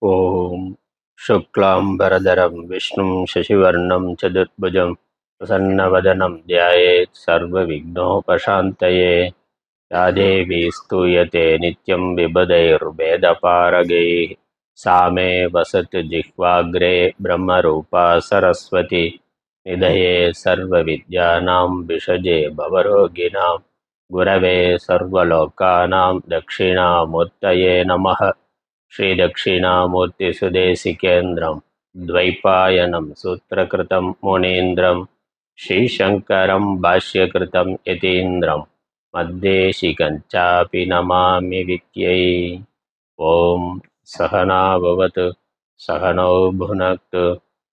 ஓம் சுக்லாம்பரதரம் விஷ்ணும் சசிவர்ணம் சதுர்புஜம் பிரசன்னவதனம் தியாயேத் சர்வவிக்னோபசாந்தயே யா தேவி ஸ்தூயதே நித்யம் விபுதைர்வேதபாரகைः सा मे वसतु जिह्वाग्रे ब्रह्मरूपा सरस्वती निधये सर्वविद्यानां विषजे भवरोगिणां गुरवे सर्वलोकानां दक्षिणामूर्तये नमः श्रीदक्षिणामूर्तिसुदेशिकेन्द्रं द्वैपायनं सूत्रकृतं मुनीन्द्रं श्रीशङ्करं भाष्यकृतं यतीन्द्रं मद्देशिकञ्चापि नमामि विद्यै। ॐ सहना भवतु सहनौ भुनक्तु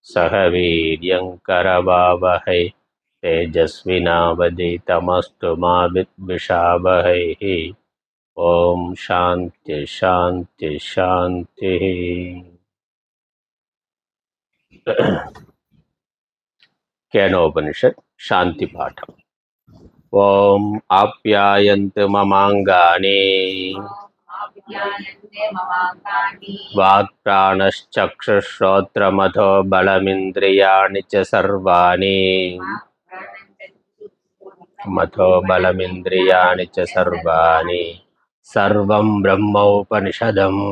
सह वीर्यङ्करवावहै तेजस्विनावधीतमस्तु मा विद्विषावहैः। ओम शांति शांति शांति। केनोपनिषद शांति पाठम। ओम आप्यायन्तु ममांगानि वाक्प्राणश्चक्षुश्रोत्रमथो बलमिन्द्रियाणि च सर्वाणि सर्वं ब्रह्मोपनिषदम्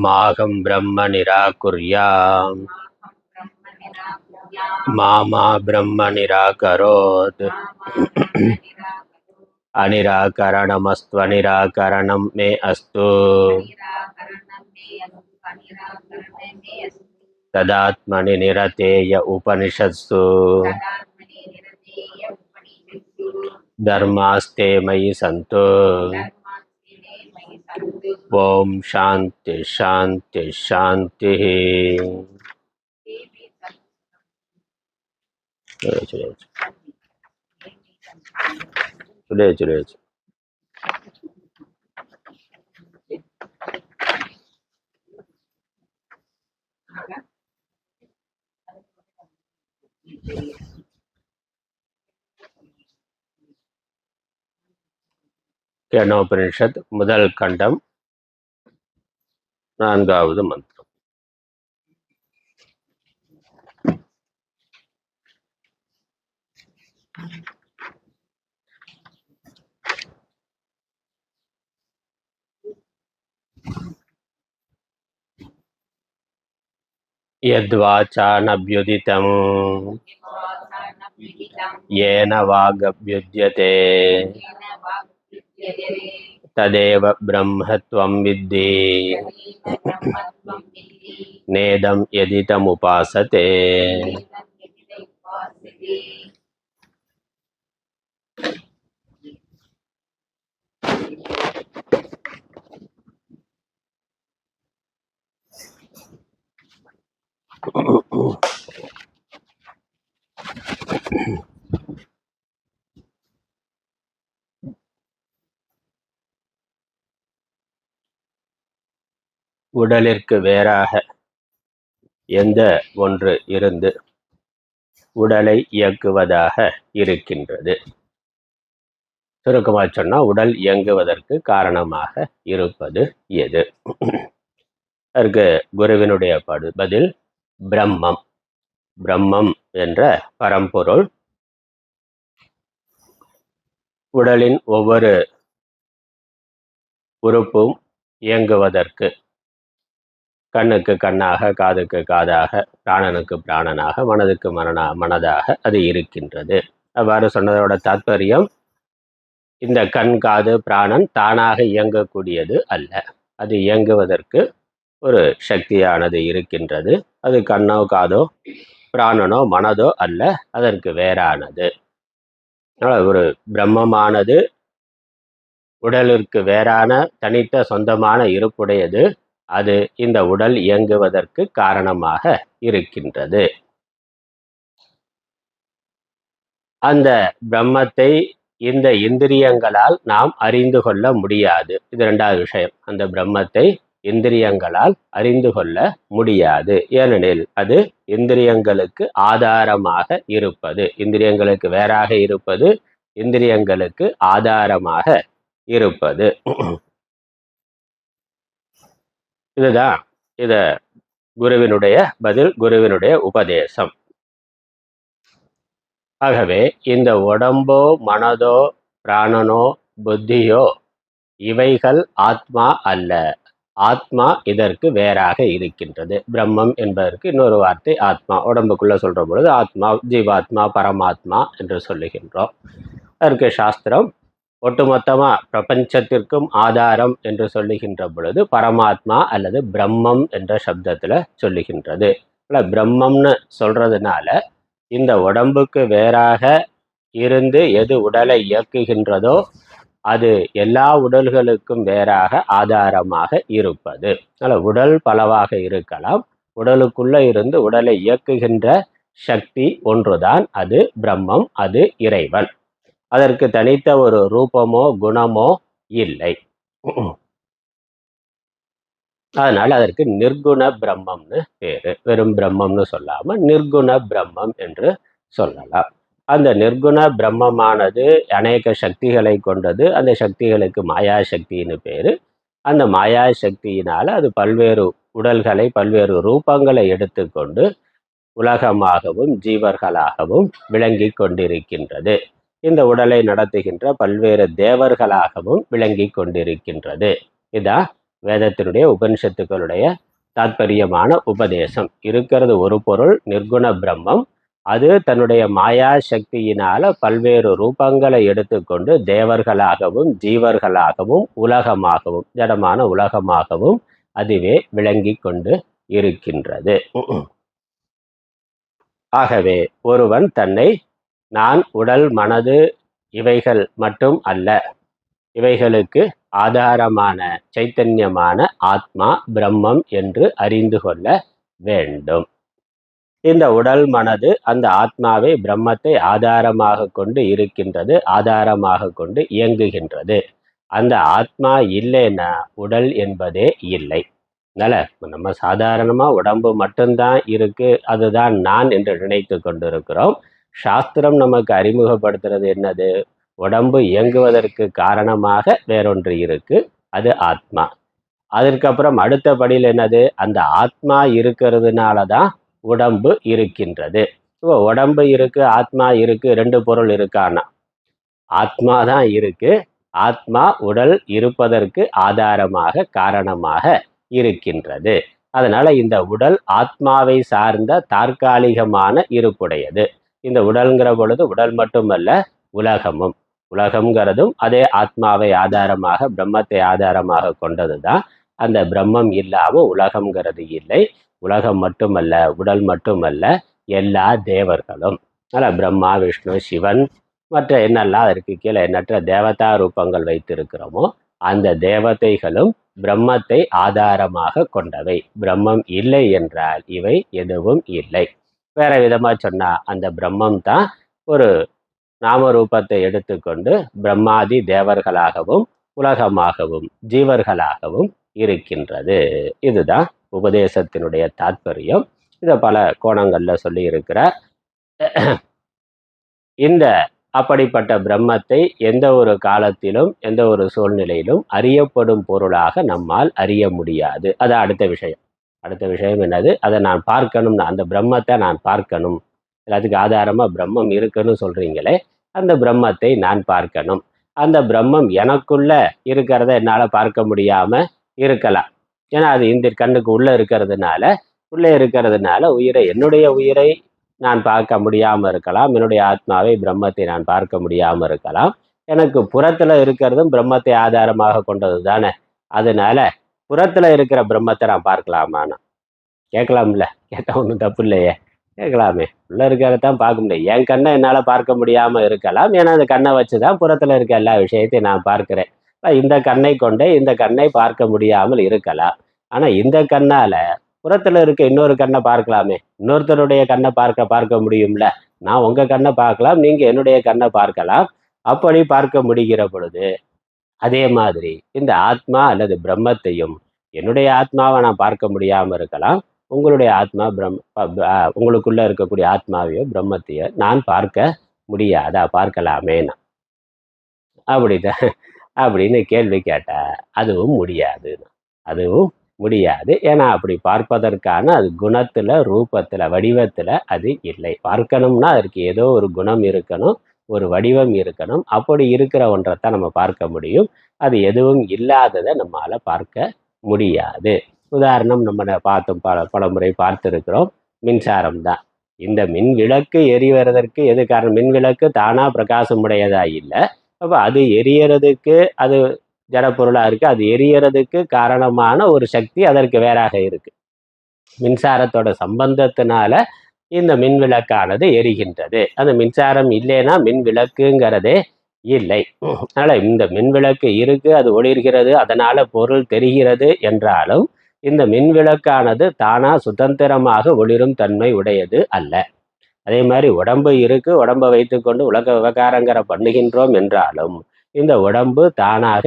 माहं ब्रह्म निराकुर्याम् मा ब्रह्म निराकरोत् अनिराकरणमस्त्वनिराकरणं मे अस्तु तदात्मनि निरतेय उपनिषत्सु धर्मास्ते मयि सन्तु। ओम शांति शांति शांति। चले केनोपनिषद முதல் கண்டம் நான்காவது மந்திரம். यद्वाचानभ्युदितं येन वागभ्युद्यते तदेव ब्रह्मत्वं विद्धि नेदं यदितमुपासते। உடலிற்கு வேறாக எந்த ஒன்று இருந்து உடலை இயக்குவதாக இருக்கின்றது. சுருக்கமாக சொன்னால் உடல் இயங்குவதற்கு காரணமாக இருப்பது எது? அதற்கு குருவினுடைய பதில் பிரம்மம். பிரம்மம் என்ற பரம்பொருள் உடலின் ஒவ்வொரு உறுப்பும் இயங்குவதற்கு கண்ணுக்கு கண்ணாக, காதுக்கு காதாக, பிராணனுக்கு பிராணனாக, மனதுக்கு மனதாக அது இருக்கின்றது. அவ்வாறு சொன்னதோட தாத்பரியம், இந்த கண், காது, பிராணன் தானாக இயங்கக்கூடியது அல்ல. அது இயங்குவதற்கு ஒரு சக்தியானது இருக்கின்றது. அது கண்ணோ, காதோ, பிராணனோ, மனதோ அல்ல, அதற்கு வேறானது. ஒரு பிரம்மமானது உடலிற்கு வேறான தனித்த சொந்தமான இருப்புடையது. அது இந்த உடல் இயங்குவதற்கு காரணமாக இருக்கின்றது. அந்த பிரம்மத்தை இந்த இந்திரியங்களால் நாம் அறிந்து கொள்ள முடியாது. இது இரண்டாவது விஷயம். அந்த பிரம்மத்தை இந்திரியங்களால் அறிந்து கொள்ள முடியாது. ஏனெனில் அது இந்திரியங்களுக்கு ஆதாரமாக இருப்பது. இந்திரியங்களுக்கு வேறாக இருப்பது, இந்திரியங்களுக்கு ஆதாரமாக இருப்பது. இதுதான் இத குருவினுடைய பதில், குருவினுடைய உபதேசம். ஆகவே இந்த உடம்போ, மனதோ, பிராணனோ, புத்தியோ இவைகள் ஆத்மா அல்ல. ஆத்மா இதற்கு வேறாக இருக்கின்றது. பிரம்மம் என்பதற்கு இன்னொரு வார்த்தை ஆத்மா. உடம்புக்குள்ள சொல்ற பொழுது ஆத்மா, ஜீவாத்மா, பரமாத்மா என்று சொல்லுகின்றோம். அதற்கு சாஸ்திரம் ஒட்டுமொத்தமா பிரபஞ்சத்திற்கும் ஆதாரம் என்று சொல்லுகின்ற பொழுது பரமாத்மா அல்லது பிரம்மம் என்ற சப்தத்துல சொல்லுகின்றது. பிரம்மம்னு சொல்றதுனால இந்த உடம்புக்கு வேறாக இருந்து எது உடலை இயக்குகின்றதோ அது எல்லா உடல்களுக்கும் வேறாக ஆதாரமாக இருப்பது. உடல் பலவாக இருக்கலாம், உடலுக்குள்ள இருந்து உடலை இயக்குகின்ற சக்தி ஒன்றுதான், அது பிரம்மம், அது இறைவன். அதற்கு தனித்த ஒரு ரூபமோ குணமோ இல்லை. அதனால அதற்கு நிர்குண பிரம்மம்னு பேரு. வெறும் பிரம்மம்னு சொல்லாம நிர்குண பிரம்மம் என்று சொல்லலாம். அந்த நிர்குண பிரம்மமானது அநேக சக்திகளை கொண்டது. அந்த சக்திகளுக்கு மாயா சக்தின்னு பேரு. அந்த மாயா சக்தியினால அது பல்வேறு உடல்களை, பல்வேறு ரூபங்களை எடுத்துக்கொண்டு உலகமாகவும் ஜீவர்களாகவும் விளங்கி கொண்டிருக்கின்றது. இந்த உடலை நடத்துகின்ற பல்வேறு தேவர்களாகவும் விளங்கி கொண்டிருக்கின்றது. இதான் வேதத்தினுடைய உபனிஷத்துக்களுடைய தாத்பரியமான உபதேசம். இருக்கிறது ஒரு பொருள், நிர்குண பிரம்மம். அது தன்னுடைய மாயா சக்தியினால பல்வேறு ரூபங்களை எடுத்துக்கொண்டு தேவர்களாகவும் ஜீவர்களாகவும் உலகமாகவும் ஜடமான உலகமாகவும் அதுவே விளங்கி கொண்டு இருக்கின்றது. ஆகவே ஒருவன் தன்னை நான் உடல் மனது இவைகள் மட்டும் அல்ல, இவைகளுக்கு ஆதாரமான சைத்தன்யமான ஆத்மா பிரம்மம் என்று அறிந்து கொள்ள வேண்டும். இந்த உடல் மனது அந்த ஆத்மாவை பிரம்மத்தை ஆதாரமாக கொண்டு இருக்கின்றது, ஆதாரமாக கொண்டு இயங்குகின்றது. அந்த ஆத்மா இல்லைன்னா உடல் என்பதே இல்லை. அதனால நம்ம சாதாரணமா உடம்பு மட்டும்தான் இருக்கு, அதுதான் நான் என்று நினைத்து கொண்டிருக்கிறோம். சாஸ்திரம் நமக்கு அறிமுகப்படுத்துறது என்னது? உடம்பு இயங்குவதற்கு காரணமாக வேறொன்று இருக்கு, அது ஆத்மா. அதற்கப்புறம் அடுத்த படியில் என்னது? அந்த ஆத்மா இருக்கிறதுனால தான் உடம்பு இருக்கின்றது. உடம்பு இருக்கு, ஆத்மா இருக்கு, ரெண்டு பொருள் இருக்கானா? ஆத்மா தான் இருக்கு. ஆத்மா உடல் இருப்பதற்கு ஆதாரமாக, காரணமாக இருக்கின்றது. அதனால இந்த உடல் ஆத்மாவை சார்ந்த தற்காலிகமான இருப்புடையது. இந்த உடல்ங்கிற பொழுது உடல் மட்டுமல்ல, உலகமும். உலகம்ங்கிறதும் அதே ஆத்மாவை ஆதாரமாக, பிரம்மத்தை ஆதாரமாக கொண்டது தான். அந்த பிரம்மம் இல்லாம உலகம்ங்கிறது இல்லை. உலகம் மட்டுமல்ல, உடல் மட்டுமல்ல, எல்லா தேவர்களும். அதனால் பிரம்மா, விஷ்ணு, சிவன், மற்ற என்னெல்லாம் அதற்கு கீழே எண்ணற்ற தேவதா ரூபங்கள் வைத்திருக்கிறோமோ அந்த தேவதைகளும் பிரம்மத்தை ஆதாரமாக கொண்டவை. பிரம்மம் இல்லை என்றால் இவை எதுவும் இல்லை. வேற விதமா சொன்னா அந்த பிரம்மம் தான் ஒரு நாம ரூபத்தை எடுத்துக்கொண்டு பிரம்மாதி தேவர்களாகவும் உலகமாகவும் ஜீவர்களாகவும் இருக்கின்றது. இதுதான் உபதேசத்தினுடைய தாத்பரியம். இதை பல கோணங்கள்ல சொல்லி இருக்கிறார். இந்த அப்படிப்பட்ட பிரம்மத்தை எந்த ஒரு காலத்திலும் எந்த ஒரு சூழ்நிலையிலும் அறியப்படும் பொருளாக நம்மால் அறிய முடியாது. அது அடுத்த விஷயம். அடுத்த விஷயம் என்னது? அதை நான் பார்க்கணும், அந்த பிரம்மத்தை நான் பார்க்கணும். எல்லாத்துக்கு ஆதாரமா பிரம்மம் இருக்குன்னு சொல்றீங்களே, அந்த பிரம்மத்தை நான் பார்க்கணும். அந்த பிரம்மம் எனக்குள்ள இருக்கிறத என்னால பார்க்க முடியாம இருக்கலாம். ஏன்னா அது இந்த கண்ணுக்கு உள்ள இருக்கிறதுனால, என்னுடைய உயிரை நான் பார்க்க முடியாம இருக்கலாம். என்னுடைய ஆத்மாவை, பிரம்மத்தை நான் பார்க்க முடியாம இருக்கலாம். எனக்கு புறத்துல இருக்கிறதும் பிரம்மத்தை ஆதாரமாக கொண்டது தானே. அதனால புறத்துல இருக்கிற பிரம்மத்தை நான் பார்க்கலாமான்னு கேட்கலாம்ல. கேட்டா ஒன்றும் தப்பு இல்லையே, கேட்கலாமே. உள்ள இருக்கிறதான் பார்க்க முடியும். என் கண்ணை என்னால பார்க்க முடியாம இருக்கலாம். ஏன்னா அந்த கண்ணை வச்சுதான் புறத்துல இருக்க எல்லா விஷயத்தையும் நான் பார்க்கிறேன். இந்த கண்ணை கொண்டே இந்த கண்ணை பார்க்க முடியாமல் இருக்கலாம். ஆனா இந்த கண்ணால புறத்துல இருக்க இன்னொரு கண்ணை பார்க்கலாமே. இன்னொருத்தருடைய கண்ணை பார்க்க முடியும்ல. நான் உங்க கண்ணை பார்க்கலாம், நீங்க என்னுடைய கண்ணை பார்க்கலாம். அப்படி பார்க்க முடிகிற பொழுது அதே மாதிரி இந்த ஆத்மா அல்லது பிரம்மத்தையும் என்னுடைய ஆத்மாவை நான் பார்க்க முடியாம இருக்கலாம். உங்களுடைய ஆத்மா உங்களுக்குள்ள இருக்கக்கூடிய ஆத்மாவையோ பிரம்மத்தையோ நான் பார்க்க முடியாதா? பார்க்கலாமேனா? அப்படிதான் அப்படின்னு கேள்வி கேட்டா அதுவும் முடியாது. அதுவும் முடியாது. ஏன்னா அப்படி பார்ப்பதற்கான அது குணத்துல, ரூபத்துல, வடிவத்துல அது இல்லை. பார்க்கணும்னா அதற்கு ஏதோ ஒரு குணம் இருக்கணும், ஒரு வடிவம் இருக்கணும். அப்படி இருக்கிற ஒன்றைத்தான் நம்ம பார்க்க முடியும். அது எதுவும் இல்லாததை நம்மால பார்க்க முடியாது. உதாரணம் நம்ம பார்த்தோம், பல முறை பார்த்திருக்கிறோம். மின்சாரம் தான். இந்த மின் விளக்கு எரிவதற்கு எது காரணம்? மின் விளக்கு தானா பிரகாசம் உடையதா இல்லை. அப்ப அது எரியறதுக்கு அது ஜடப்பொருளா இருக்கு. அது எரியறதுக்கு காரணமான ஒரு சக்தி அதற்கு வேறாக இருக்கு. மின்சாரத்தோட சம்பந்தத்தினால இந்த மின் விளக்கானது எரிகின்றது. அந்த மின்சாரம் இல்லைன்னா மின் விளக்குங்கிறதே இல்லை. அதனால இந்த மின் விளக்கு இருக்கு, அது ஒளிர்கிறது, அதனால பொருள் தெரிகிறது என்றாலும் இந்த மின் விளக்கானது தானா சுதந்திரமாக ஒளிரும் தன்மை உடையது அல்ல. அதே மாதிரி உடம்பு இருக்கு, உடம்பை வைத்துக்கொண்டு உலக விவகாரங்கிற பண்ணுகின்றோம் என்றாலும் இந்த உடம்பு தானாக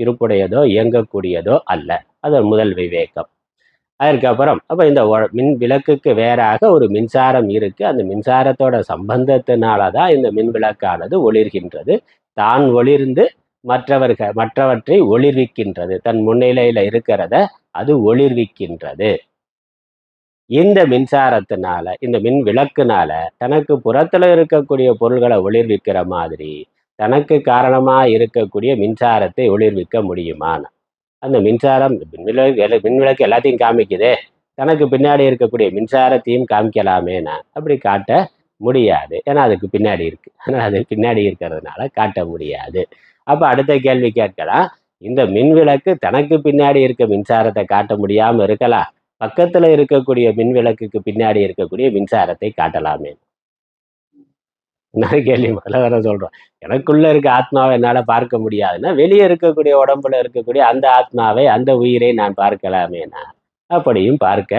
இருப்புடையதோ இயங்கக்கூடியதோ அல்ல. அது முதல் விவேகம். அதற்கப்புறம் அப்போ இந்த மின் விளக்குக்கு வேறாக ஒரு மின்சாரம் இருக்கு. அந்த மின்சாரத்தோட சம்பந்தத்தினால தான் இந்த மின் விளக்கானது ஒளிர்கின்றது. தான் ஒளிர்ந்து மற்றவற்றை ஒளிர்விக்கின்றது. தன் முன்னிலையில இருக்கிறத அது ஒளிர்விக்கின்றது. இந்த மின்சாரத்தினால, இந்த மின் விளக்குனால தனக்கு புறத்துல இருக்கக்கூடிய பொருள்களை ஒளிர்விக்கிற மாதிரி தனக்கு காரணமா இருக்கக்கூடிய மின்சாரத்தை ஒளிர்விக்க முடியுமான்னு. அந்த மின்சாரம் மின்விளக்கு எல்லாத்தையும் காமிக்குதே, தனக்கு பின்னாடி இருக்கக்கூடிய மின்சாரத்தையும் காமிக்கலாமேனா? அப்படி காட்ட முடியாது. ஏன்னா அதுக்கு பின்னாடி இருக்கு. ஆனால் அது பின்னாடி இருக்கிறதுனால காட்ட முடியாது. அப்ப அடுத்த கேள்வி கேட்கலாம், இந்த மின்விளக்கு தனக்கு பின்னாடி இருக்க மின்சாரத்தை காட்ட முடியாம இருக்கலாம், பக்கத்துல இருக்கக்கூடிய மின்விளக்குக்கு பின்னாடி இருக்கக்கூடிய மின்சாரத்தை காட்டலாமே? கேள்வி முதல்ல வர சொல்றோம். எனக்குள்ள இருக்க ஆத்மாவை என்னால பார்க்க முடியாதுன்னா வெளியே இருக்கக்கூடிய உடம்புல இருக்கக்கூடிய அந்த ஆத்மாவை, அந்த உயிரை நான் பார்க்கலாமேனா? அப்படியும் பார்க்க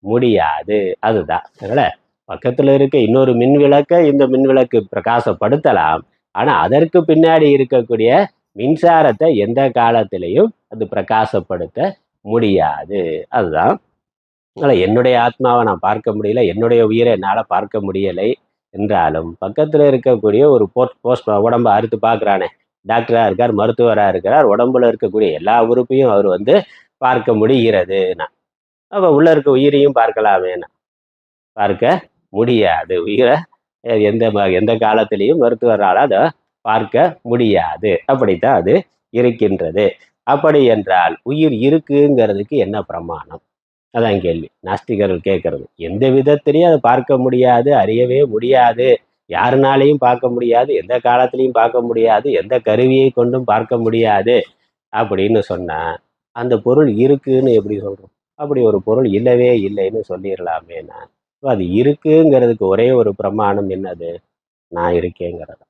முடியாது. அதுதான். அதனால பக்கத்துல இருக்க இன்னொரு மின் விளக்கை இந்த மின்விளக்கு பிரகாசப்படுத்தலாம். ஆனா அதற்கு பின்னாடி இருக்கக்கூடிய மின்சாரத்தை எந்த காலத்திலையும் அது பிரகாசப்படுத்த முடியாது. அதுதான். அதனால என்னுடைய ஆத்மாவை நான் பார்க்க முடியல, என்னுடைய உயிரை என்னால பார்க்க முடியலை என்றாலும் பக்கத்துல இருக்கக்கூடிய ஒரு போஸ்ட் உடம்ப அறுத்து பார்க்குறானே, டாக்டரா இருக்கார், மருத்துவரா இருக்கிறார், உடம்புல இருக்கக்கூடிய எல்லா உறுப்பையும் அவர் பார்க்க முடிகிறதுனா, அப்ப உள்ள இருக்க உயிரையும் பார்க்கலாமேனா? பார்க்க முடியாது. உயிரை எந்த காலத்திலையும் மருத்துவரால் அதை பார்க்க முடியாது. அப்படித்தான் அது இருக்கின்றது. அப்படி என்றால் உயிர் இருக்குங்கிறதுக்கு என்ன பிரமாணம்? அதான் கேள்வி. நாஸ்திகர்கள் கேட்கறது. எந்த விதத்திலையும் அதை பார்க்க முடியாது, அறியவே முடியாது, யாருனாலையும் பார்க்க முடியாது, எந்த காலத்திலையும் பார்க்க முடியாது, எந்த கருவியை கொண்டும் பார்க்க முடியாது அப்படின்னு சொன்னா அந்த பொருள் இருக்குன்னு எப்படி சொல்றோம்? அப்படி ஒரு பொருள் இல்லவே இல்லைன்னு சொல்லிடலாமேனா? அது இருக்குங்கிறதுக்கு ஒரே ஒரு பிரமாணம் என்னது? நான் இருக்கேங்கிறது.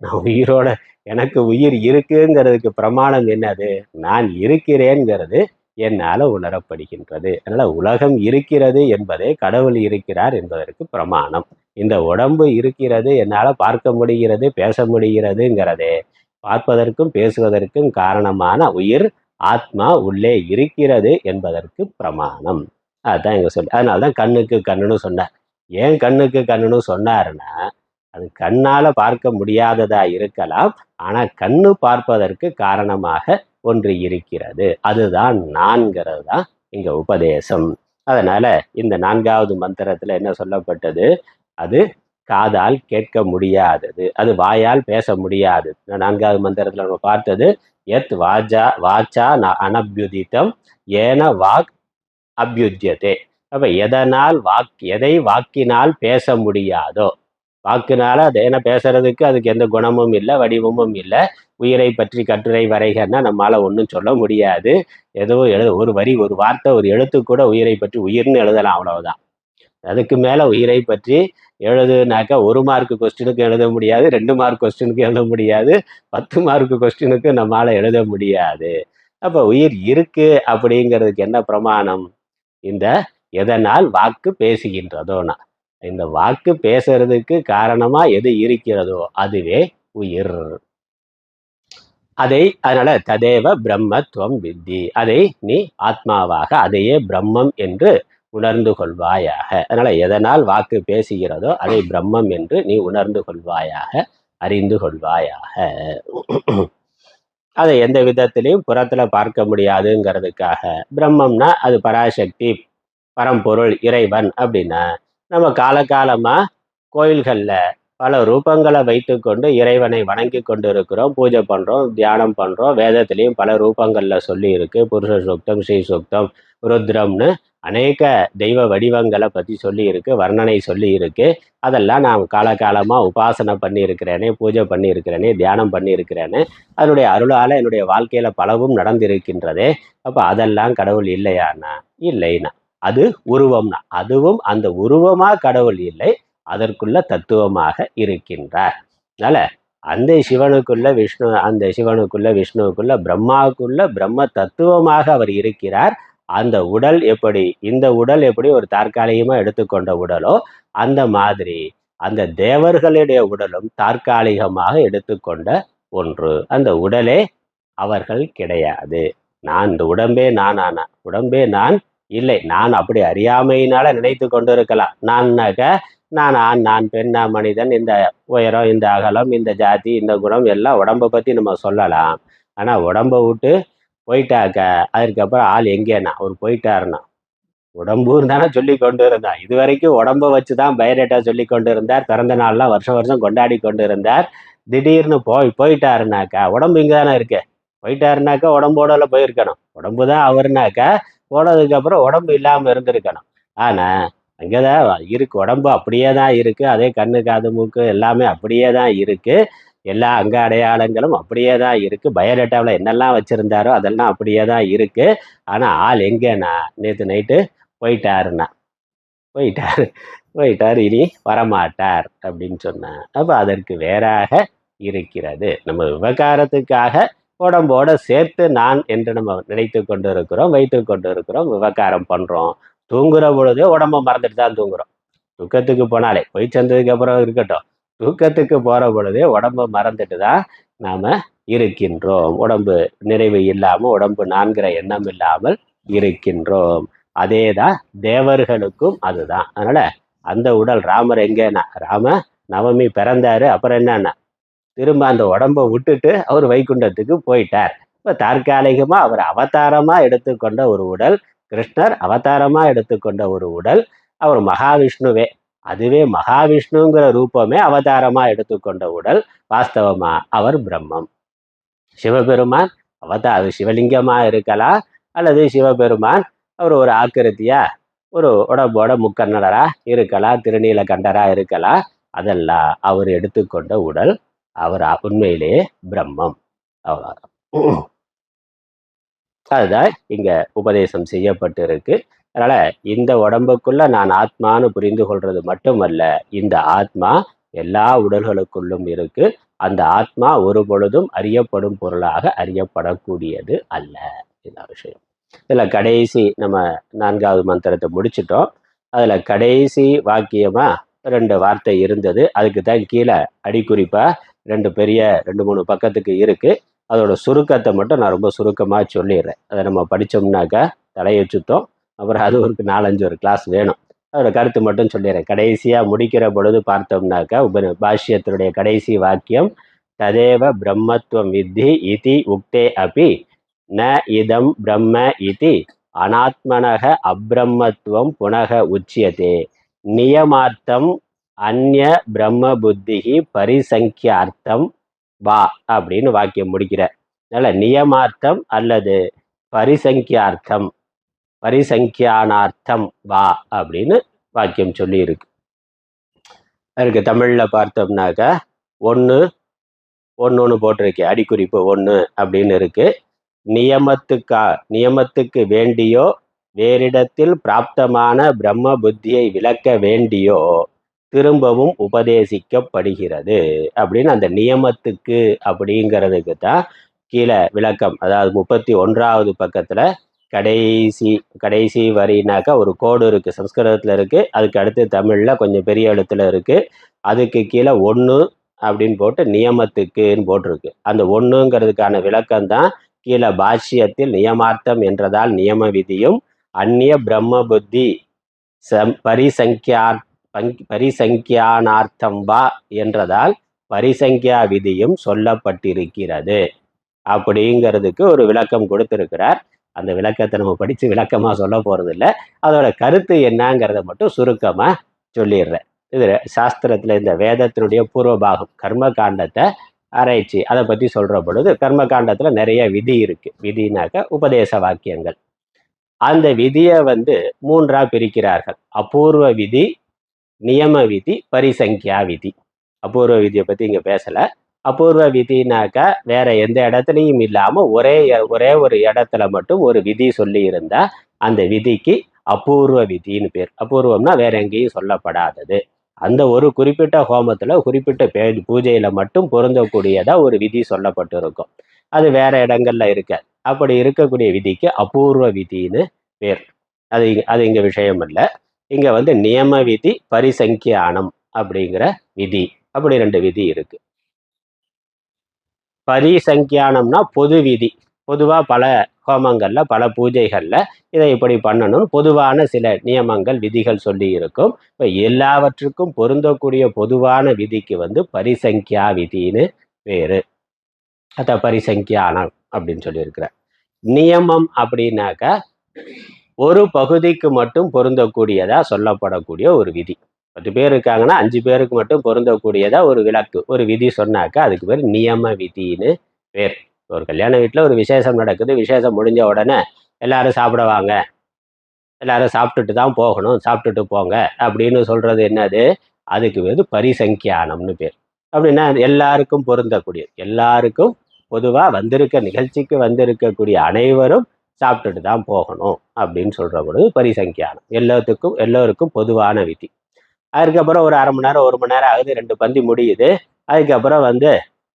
நான் உயிரோட, எனக்கு உயிர் இருக்குங்கிறதுக்கு பிரமாணம் என்னது? நான் இருக்கிறேங்கிறது என்னால உணரப்படுகின்றது. அதனால உலகம் இருக்கிறது என்பதே கடவுள் இருக்கிறார் என்பதற்கு பிரமாணம். இந்த உடம்பு இருக்கிறது, என்னால பார்க்க முடிகிறது, பேச முடிகிறதுங்கிறதே பார்ப்பதற்கும் பேசுவதற்கும் காரணமான உயிர் ஆத்மா உள்ளே இருக்கிறது என்பதற்கு பிரமாணம். அதுதான் இங்க சொல்லி. அதனாலதான் கண்ணுக்கு கண்ணுன்னு சொன்னார். ஏன் கண்ணுக்கு கண்ணுன்னு சொன்னாருன்னா, அது கண்ணால பார்க்க முடியாததா இருக்கலாம், ஆனா கண்ணு பார்ப்பதற்கு காரணமாக ஒன்று இருக்கிறது. அதுதான் நான்கிறது தான் இங்க உபதேசம். அதனால இந்த 4வது மந்திரத்துல என்ன சொல்லப்பட்டது? அது காதால் கேட்க முடியாதது, அது வாயால் பேச முடியாது. 4வது மந்திரத்துல நம்ம பார்த்தது எத் வாச்சா அனபியுதித்தம் ஏன வாக் அபியுத்தியதே. அப்ப எதனால் எதை வாக்கினால் பேச முடியாதோ, வாக்குனால அது என்ன பேசுறதுக்கு அதுக்கு எந்த குணமும் இல்லை, வடிவமும் இல்லை. உயிரை பற்றி கட்டுரை வரைகன்னா நம்மளால ஒன்றும் சொல்ல முடியாது. ஏதோ ஒரு வரி, ஒரு வார்த்தை, ஒரு எழுத்து கூட உயிரை பற்றி உயிர்னு எழுதலாம், அவ்வளவுதான். அதுக்கு மேல உயிரை பற்றி எழுதுனாக்கா 1 மார்க் கொஸ்டினுக்கு எழுத முடியாது, 2 மார்க் கொஸ்டினுக்கு எழுத முடியாது, 10 மார்க் கொஸ்டினுக்கு நம்மளால எழுத முடியாது. அப்ப உயிர் இருக்கு அப்படிங்கிறதுக்கு என்ன பிரமாணம்? இந்த எதனால் வாக்கு பேசுகின்றதோனா, இந்த வாக்கு பேசுறதுக்கு காரணமா எது இருக்கிறதோ அதுவே உயிர். அதனால ததேவ பிரம்மத்துவம் வித்தி, அதை நீ ஆத்மாவாக, அதையே பிரம்மம் என்று உணர்ந்து கொள்வாயாக. அதனால எதனால் வாக்கு பேசுகிறதோ அதை பிரம்மம் என்று நீ உணர்ந்து கொள்வாயாக, அறிந்து கொள்வாயாக. அதை எந்த விதத்திலையும் புறத்துல பார்க்க முடியாதுங்கிறதுக்காக. பிரம்மம்னா அது பராசக்தி, பரம்பொருள், இறைவன் அப்படின்னா நம்ம காலகாலமா கோயில்கள்ல பல ரூபங்களை வைத்துக்கொண்டு இறைவனை வணங்கி கொண்டு இருக்கிறோம், பூஜை பண்றோம், தியானம் பண்றோம். வேதத்திலையும் பல ரூபங்கள்ல சொல்லி இருக்கு. புருஷ சூக்தம், ஸ்ரீ சூக்தம், ருத்ரம்னு அநேக தெய்வ வடிவங்களை பத்தி சொல்லி இருக்கு, வர்ணனை சொல்லி இருக்கு. அதெல்லாம் நான் காலகாலமா உபாசனை பண்ணி இருக்கிறேனே, பூஜை பண்ணி இருக்கிறேனே, தியானம் பண்ணி இருக்கிறேனே, அதனுடைய அருளால என்னுடைய வாழ்க்கையில பலவும் நடந்திருக்கின்றதே. அப்ப அதெல்லாம் கடவுள் இல்லையானா? இல்லைன்னா அது உருவம்னா, அதுவும் அந்த உருவமா கடவுள் இல்லை, அதற்குள்ள தத்துவமாக இருக்கின்றார். அதனால அந்த சிவனுக்குள்ள விஷ்ணு, அந்த சிவனுக்குள்ள விஷ்ணுவுக்குள்ள பிரம்மாவுக்குள்ள பிரம்ம தத்துவமாக அவர் இருக்கிறார். அந்த உடல் எப்படி, இந்த உடல் எப்படி ஒரு தற்காலிகமா எடுத்துக்கொண்ட உடலோ அந்த மாதிரி அந்த தேவர்களுடைய உடலும் தற்காலிகமாக எடுத்துக்கொண்ட ஒன்று. அந்த உடலே அவர்கள் கிடையாது. நான் இந்த உடம்பே நானானா? உடம்பே நான் இல்லை. நான் அப்படி அறியாமையினால நினைத்து கொண்டு இருக்கலாம். நான்னாக்க நான் ஆண், நான் பெண், நான் மனிதன், இந்த உயரம், இந்த அகலம், இந்த ஜாதி, இந்த குணம் எல்லாம் உடம்பை பத்தி நம்ம சொல்லலாம். ஆனா உடம்பை விட்டு போயிட்டாக்க அதுக்கப்புறம் ஆள் எங்கேனா அவர் போயிட்டாருன்னா உடம்புன்னு தானே சொல்லி கொண்டு இருந்தார். இது வரைக்கும் உடம்பை வச்சுதான் பயோடேட்டா சொல்லி கொண்டு இருந்தார். பிறந்த நாள்லாம் வருஷம் வருஷம் கொண்டாடி கொண்டு இருந்தார். திடீர்னு போயிட்டாருனாக்கா உடம்பு இங்கே தானே இருக்கு. போயிட்டாருனாக்கா உடம்போட போயிருக்கணும். உடம்பு தான் அவருனாக்கா போனதுக்கு அப்புறம் உடம்பு இல்லாம இருந்திருக்கணும். ஆனா அங்கேதான் இருக்கு, உடம்பு அப்படியே தான் இருக்கு. அதே கண்ணு, காது, மூக்கு எல்லாமே அப்படியே தான் இருக்கு. எல்லா அங்க அடையாளங்களும் அப்படியே தான் இருக்கு. பயோடேட்டாவில் என்னெல்லாம் வச்சிருந்தாரோ அதெல்லாம் அப்படியே தான் இருக்கு. ஆனா ஆள் எங்கன்னா நேற்று நைட்டு போயிட்டாருன்னா போயிட்டாரு, போயிட்டார், இனி வரமாட்டார் அப்படின்னு சொன்னேன். அப்ப அதற்கு வேறாக இருக்கிறது. நம்ம விவகாரத்துக்காக உடம்போட சேர்த்து நான் என்று நம்ம நினைத்து கொண்டு இருக்கிறோம், வைத்து கொண்டு இருக்கிறோம், விவகாரம் பண்றோம். தூங்குற பொழுதே உடம்ப மறந்துட்டு தான் தூங்குறோம். தூக்கத்துக்கு போனாலே போய் சேர்ந்ததுக்கு அப்புறம் இருக்கட்டும், தூக்கத்துக்கு போற பொழுதே உடம்ப மறந்துட்டு தான் நாம இருக்கின்றோம். உடம்பு நிறைவு இல்லாம, உடம்பு நான்கிற எண்ணம் இல்லாமல் இருக்கின்றோம். அதேதான் தேவர்களுக்கும் அதுதான். அதனால அந்த உடல் ராமர் எங்கன்னா, ராம நவமி பிறந்தாரு, அப்புறம் என்னன்னா திரும்ப அந்த உடம்ப விட்டுட்டு அவர் வைகுண்டத்துக்கு போயிட்டார். இப்ப தற்காலிகமா அவர் அவதாரமா எடுத்துக்கொண்ட ஒரு உடல், கிருஷ்ணர் அவதாரமா எடுத்துக்கொண்ட ஒரு உடல், அவர் மகாவிஷ்ணுவே, அதுவே மகாவிஷ்ணுங்கிற ரூபமே அவதாரமா எடுத்துக்கொண்ட உடல். வாஸ்தவமா அவர் பிரம்மம். சிவபெருமான் அவதார சிவலிங்கமா இருக்கலாம், அல்லது சிவபெருமான் அவர் ஒரு ஆக்கிருத்தியா ஒரு உடம்போட முக்கண்ணரா இருக்கலாம், திருநீலகண்டரா இருக்கலாம். அதெல்லாம் அவர் எடுத்துக்கொண்ட உடல். அவர் உண்மையிலேயே பிரம்மம். அவ்வளவுதான். அதுதான் இங்க உபதேசம் செய்யப்பட்டு இருக்கு. அதனால இந்த உடம்புக்குள்ள நான் ஆத்மான்னு புரிந்து கொள்றது மட்டுமல்ல, இந்த ஆத்மா எல்லா உடல்களுக்குள்ளும் இருக்கு. அந்த ஆத்மா ஒரு பொழுதும் அறியப்படும் பொருளாக அறியப்படக்கூடியது அல்ல. இதுதான் விஷயம். இதுல கடைசி நம்ம 4வது மந்திரத்தை முடிச்சிட்டோம். அதுல கடைசி வாக்கியமா 2 வார்த்தை இருந்தது. அதுக்கு தான் கீழே அடிக்குறிப்பா 2 பெரிய 2-3 பக்கத்துக்கு இருக்கு. அதோட சுருக்கத்தை மட்டும் நான் ரொம்ப சுருக்கமா சொல்லிடுறேன். அதை நம்ம படிச்சோம்னாக்கா தலையை சுத்தம். அப்புறம் அது ஒரு 4-5 ஒரு கிளாஸ் வேணும். அதோட கருத்து மட்டும் சொல்லிடுறேன். கடைசியா முடிக்கிற பொழுது பார்த்தோம்னாக்கா பாஷ்யத்தினுடைய கடைசி வாக்கியம், ததேவ பிரம்மத்துவம் வித்தி இதி உக்தே அபி ந இதம் பிரம்ம இதி அனாத்மனக அப்ரம்மத்துவம் புனக உச்சியதே நியமார்த்தம் அந்நிய பிரம்ம புத்திகி பரிசங்கியார்த்தம் வா அப்படின்னு வாக்கியம் முடிக்கிறார். அதனால நியமார்த்தம் அல்லது பரிசங்கியார்த்தம், பரிசங்கியானார்த்தம் வா அப்படின்னு வாக்கியம் சொல்லி இருக்கு. அதுக்கு தமிழ்ல பார்த்தோம்னாக்கா ஒன்று ஒன்று போட்டிருக்கு, அடிக்குறிப்பு 1 அப்படின்னு இருக்கு. நியமத்துக்கு வேண்டியோ வேறிடத்தில் பிராப்தமான பிரம்ம புத்தியை விளக்க வேண்டியோ திரும்பவும் உபதேசிக்கப்படுகிறது அப்படின்னு அந்த நியமத்துக்கு அப்படிங்கிறதுக்கு தான் கீழே விளக்கம். அதாவது 31வது பக்கத்துல கடைசி வரினாக்கா ஒரு கோடு இருக்கு, சம்ஸ்கிருதத்துல இருக்கு. அதுக்கு அடுத்து தமிழ்ல கொஞ்சம் பெரிய எழுத்துல இருக்கு. அதுக்கு கீழே 1 அப்படின்னு போட்டு நியமத்துக்குன்னு போட்டிருக்கு. அந்த 1ங்கிறதுக்கான விளக்கம் தான் கீழே பாஷ்யத்தில் நியமார்த்தம் என்றதால் நியம விதியும், அந்நிய பிரம்ம புத்தி பரிசங்கியானார்த்தம் வா என்றதால் பரிசங்கியா விதியும் சொல்லப்பட்டிருக்கிறது. அப்படிங்கிறதுக்கு ஒரு விளக்கம் கொடுத்திருக்கிறார். அந்த விளக்கத்தை நம்ம படித்து விளக்கமாக சொல்ல போகிறது இல்லை. அதோட கருத்து என்னங்கிறத மட்டும் சுருக்கமாக சொல்லிடுறேன். இது சாஸ்திரத்தில் இந்த வேதத்தினுடைய பூர்வ பாகம் கர்ம காண்டத்தை ஆராய்ச்சி அதை பற்றி சொல்கிற பொழுது கர்ம காண்டத்தில் நிறைய விதி இருக்குது. விதினாக்க உபதேச வாக்கியங்கள். அந்த விதியை மூன்றா பிரிக்கிறார்கள். அபூர்வ விதி, நியம விதி, பரிசங்கியா விதி. அபூர்வ விதியை பற்றி இங்கே பேசலை. அபூர்வ விதினாக்கா வேற எந்த இடத்துலையும் இல்லாமல் ஒரே ஒரு இடத்துல மட்டும் ஒரு விதி சொல்லி இருந்தா அந்த விதிக்கு அபூர்வ விதின்னு பேர். அபூர்வம்னா வேற எங்கேயும் சொல்லப்படாதது. அந்த ஒரு குறிப்பிட்ட ஹோமத்தில் குறிப்பிட்ட பூஜையில் மட்டும் பொருந்தக்கூடியதா ஒரு விதி சொல்லப்பட்டு இருக்கும். அது வேற இடங்கள்ல இருக்க. அப்படி இருக்கக்கூடிய விதிக்கு அபூர்வ விதின்னு பேர். அது இங்க விஷயம் இல்லை. இங்க நியம விதி, பரிசங்கியானம் அப்படிங்கிற விதி, அப்படி ரெண்டு விதி இருக்கு. பரிசங்கியானம்னா பொது விதி. பொதுவாக பல ஹோமங்கள்ல பல பூஜைகள்ல இதை இப்படி பண்ணணும்னு பொதுவான சில நியமங்கள் விதிகள் சொல்லி இருக்கும். இப்போ எல்லாவற்றுக்கும் பொருந்தக்கூடிய பொதுவான விதிக்கு பரிசங்கியா விதின்னு பேரு. அத பரிசங்கியானம் அப்படின்னு சொல்லியிருக்கிற. நியமம் அப்படின்னாக்கா ஒரு பகுதிக்கு மட்டும் பொருந்தக்கூடியதா சொல்லப்படக்கூடிய ஒரு விதி. 10 பேர் இருக்காங்கன்னா 5 பேருக்கு மட்டும் பொருந்தக்கூடியதா ஒரு விளக்கு, ஒரு விதி சொன்னாக்கா அதுக்கு பேர் நியம விதின்னு பேர். ஒரு கல்யாண வீட்டில் ஒரு விசேஷம் நடக்குது. விசேஷம் முடிஞ்ச உடனே எல்லாரும் சாப்பிடுவாங்க, எல்லாரும் சாப்பிட்டுட்டு தான் போகணும், சாப்பிட்டுட்டு போங்க அப்படின்னு சொல்றது என்னது? அதுக்கு பரிசங்கியானம்னு பேர். அப்படின்னா எல்லாருக்கும் பொருந்தக்கூடியது. எல்லாருக்கும் பொதுவாக நிகழ்ச்சிக்கு வந்திருக்கக்கூடிய அனைவரும் சாப்பிட்டுட்டு தான் போகணும் அப்படின்னு சொல்ற பொழுது பரிசங்கியானம். எல்லோருக்கும் பொதுவான விதி. அதுக்கப்புறம் ஒரு 1/2 மணி நேரம் 1 மணி நேரம் ஆகுது, 2 பந்தி முடியுது. அதுக்கப்புறம்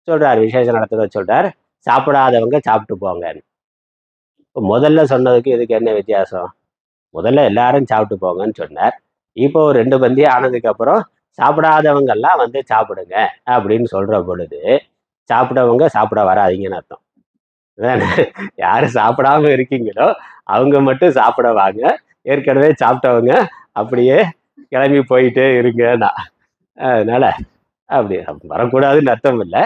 சொல்றாரு, விசேஷம் நடத்துறத சொல்றார், சாப்பிடாதவங்க சாப்பிட்டு போங்கன்னு. இப்போ முதல்ல சொன்னதுக்கு இதுக்கு என்ன வித்தியாசம்? முதல்ல எல்லாரும் சாப்பிட்டு போங்கன்னு சொன்னார். இப்போ ஒரு 2 பந்தி ஆனதுக்கு அப்புறம் சாப்பிடாதவங்க எல்லாம் சாப்பிடுங்க அப்படின்னு சொல்ற பொழுது சாப்பிடவங்க சாப்பிட வராதீங்கன்னு அர்த்தம். யாரு சாப்பிடாம இருக்கீங்களோ அவங்க மட்டும் சாப்பிட வாங்க, ஏற்கனவே சாப்பிட்டவங்க அப்படியே கிளம்பி போயிட்டே இருங்கன்னா. அதனால அப்படி வரக்கூடாதுன்னு அர்த்தம் இல்லை.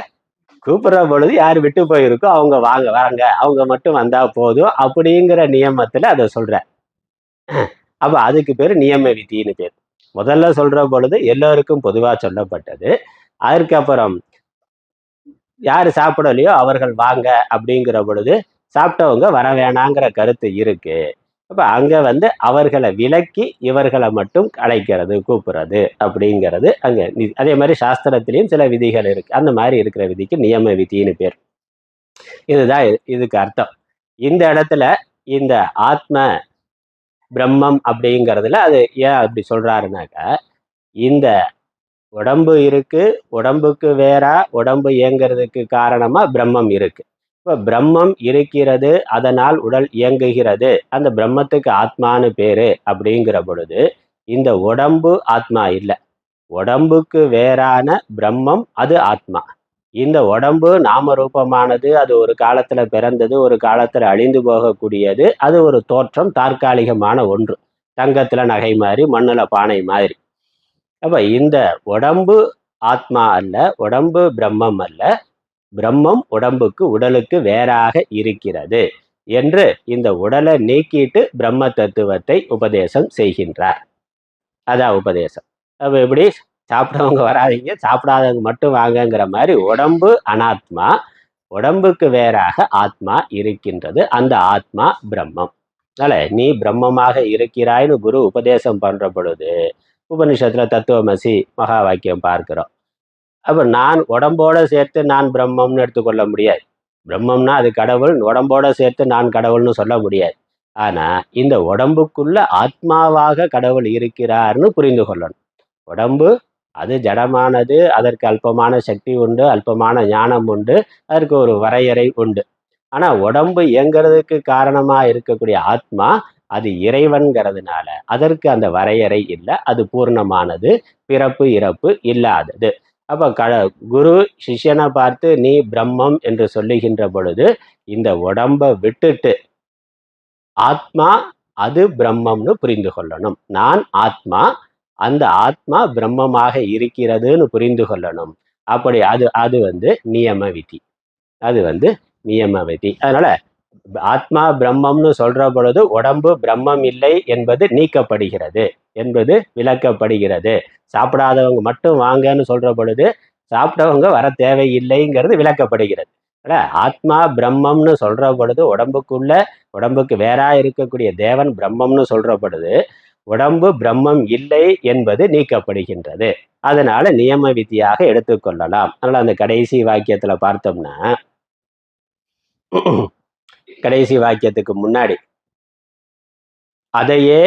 கூப்பிடுற பொழுது யார் விட்டு போயிருக்கோ அவங்க வாங்க, அவங்க மட்டும் வந்தா போதும் அப்படிங்கிற நியமத்துல அதை சொல்ற. அப்ப அதுக்கு பேரு நியம விதின்னு பேர். முதல்ல சொல்ற பொழுது எல்லோருக்கும் பொதுவா சொல்லப்பட்டது. அதுக்கப்புறம் யாரு சாப்பிடலையோ அவர்கள் வாங்க அப்படிங்கிற பொழுது சாப்பிட்டவங்க வர வேணாங்கிற கருத்து இருக்கு. அப்ப அங்க அவர்களை விலக்கி இவர்களை மட்டும் அழைக்கிறது, கூப்பிடுறது அப்படிங்கிறது அங்க. அதே மாதிரி சாஸ்திரத்திலையும் சில விதிகள் இருக்கு. அந்த மாதிரி இருக்கிற விதிக்கு நியம விதின்னு பேர். இதுதான் இதுக்கு அர்த்தம். இந்த இடத்துல இந்த ஆத்ம பிரம்மம் அப்படிங்கிறதுல அது ஏன் அப்படி சொல்றாருனாக்கா, இந்த உடம்பு இருக்கு, உடம்புக்கு வேறா உடம்பு இயங்கிறதுக்கு காரணமா பிரம்மம் இருக்கு. இப்போ பிரம்மம் இருக்கிறது, அதனால் உடல் இயங்குகிறது. அந்த பிரம்மத்துக்கு ஆத்மானு பேரு அப்படிங்கிற பொழுது இந்த உடம்பு ஆத்மா இல்லை. உடம்புக்கு வேறான பிரம்மம் அது ஆத்மா. இந்த உடம்பு நாம ரூபமானது. அது ஒரு காலத்துல பிறந்தது, ஒரு காலத்துல அழிந்து போகக்கூடியது. அது ஒரு தோற்றம், தற்காலிகமான ஒன்று. தங்கத்துல நகை மாதிரி, மண்ணுல பானை மாதிரி. அப்ப இந்த உடம்பு ஆத்மா அல்ல, உடம்பு பிரம்மம் அல்ல, பிரம்மம் உடலுக்கு வேறாக இருக்கிறது என்று இந்த உடலை நீக்கிட்டு பிரம்ம தத்துவத்தை உபதேசம் செய்கின்றார். அதான் உபதேசம். அப்ப எப்படி? சாப்பிட்டவங்க வராதிங்க, சாப்பிடாதவங்க மட்டும் வாங்கங்கிற மாதிரி உடம்பு அனாத்மா, உடம்புக்கு வேறாக ஆத்மா இருக்கின்றது. அந்த ஆத்மா பிரம்மம். அதனால நீ பிரம்மமாக இருக்கிறாய்னு குரு உபதேசம் பண்ற பொழுது உபனிஷத்துல தத்துவமசி மகா வாக்கியம் பார்க்கிறோம். அப்ப நான் உடம்போட சேர்த்து நான் பிரம்மம்னு எடுத்துக்கொள்ள முடியாது. பிரம்மம்னா அது கடவுள், உடம்போட சேர்த்து நான் கடவுள்னு சொல்ல முடியாது. ஆனா இந்த உடம்புக்குள்ள ஆத்மாவாக கடவுள் இருக்கிறார்னு புரிந்து கொள்ளணும். உடம்பு அது ஜடமானது, அதற்கு அல்பமான சக்தி உண்டு, அல்பமான ஞானம் உண்டு, அதற்கு ஒரு வரையறை உண்டு. ஆனா உடம்பு இயங்கிறதுக்கு காரணமா இருக்கக்கூடிய ஆத்மா அது இறைவன்கிறதுனால அதற்கு அந்த வரையறை இல்லை. அது பூர்ணமானது, பிறப்பு இறப்பு இல்லாதது. அப்ப குரு சிஷ்யனை பார்த்து நீ பிரம்மம் என்று சொல்லுகின்ற பொழுது இந்த உடம்பை விட்டுட்டு ஆத்மா அது பிரம்மம்னு புரிந்து கொள்ளணும். நான் ஆத்மா, அந்த ஆத்மா பிரம்மமாக இருக்கிறதுன்னு புரிந்து கொள்ளணும். அப்படி அது அது நியம விதி. அது நியம விதி. அதனால ஆத்மா பிரம்மம்னு சொல்ற பொழுது உடம்பு பிரம்மம் இல்லை என்பது நீக்கப்படுகிறது, என்பது விளக்கப்படுகிறது. சாப்பிடாதவங்க மட்டும் வாங்கன்னு சொல்ற பொழுது சாப்பிட்டவங்க வர தேவையில்லைங்கிறது விளக்கப்படுகிறது. ஆத்மா பிரம்மம்னு சொல்ற பொழுது உடம்புக்கு வேறா இருக்கக்கூடிய தேவன் பிரம்மம்னு சொல்ற பொழுது உடம்பு பிரம்மம் இல்லை என்பது நீக்கப்படுகின்றது. அதனால நியம விதியாக எடுத்துக்கொள்ளலாம். அதனால அந்த கடைசி வாக்கியத்துல பார்த்தோம்னா, கடைசி வாக்கியத்துக்கு முன்னாடி அதையே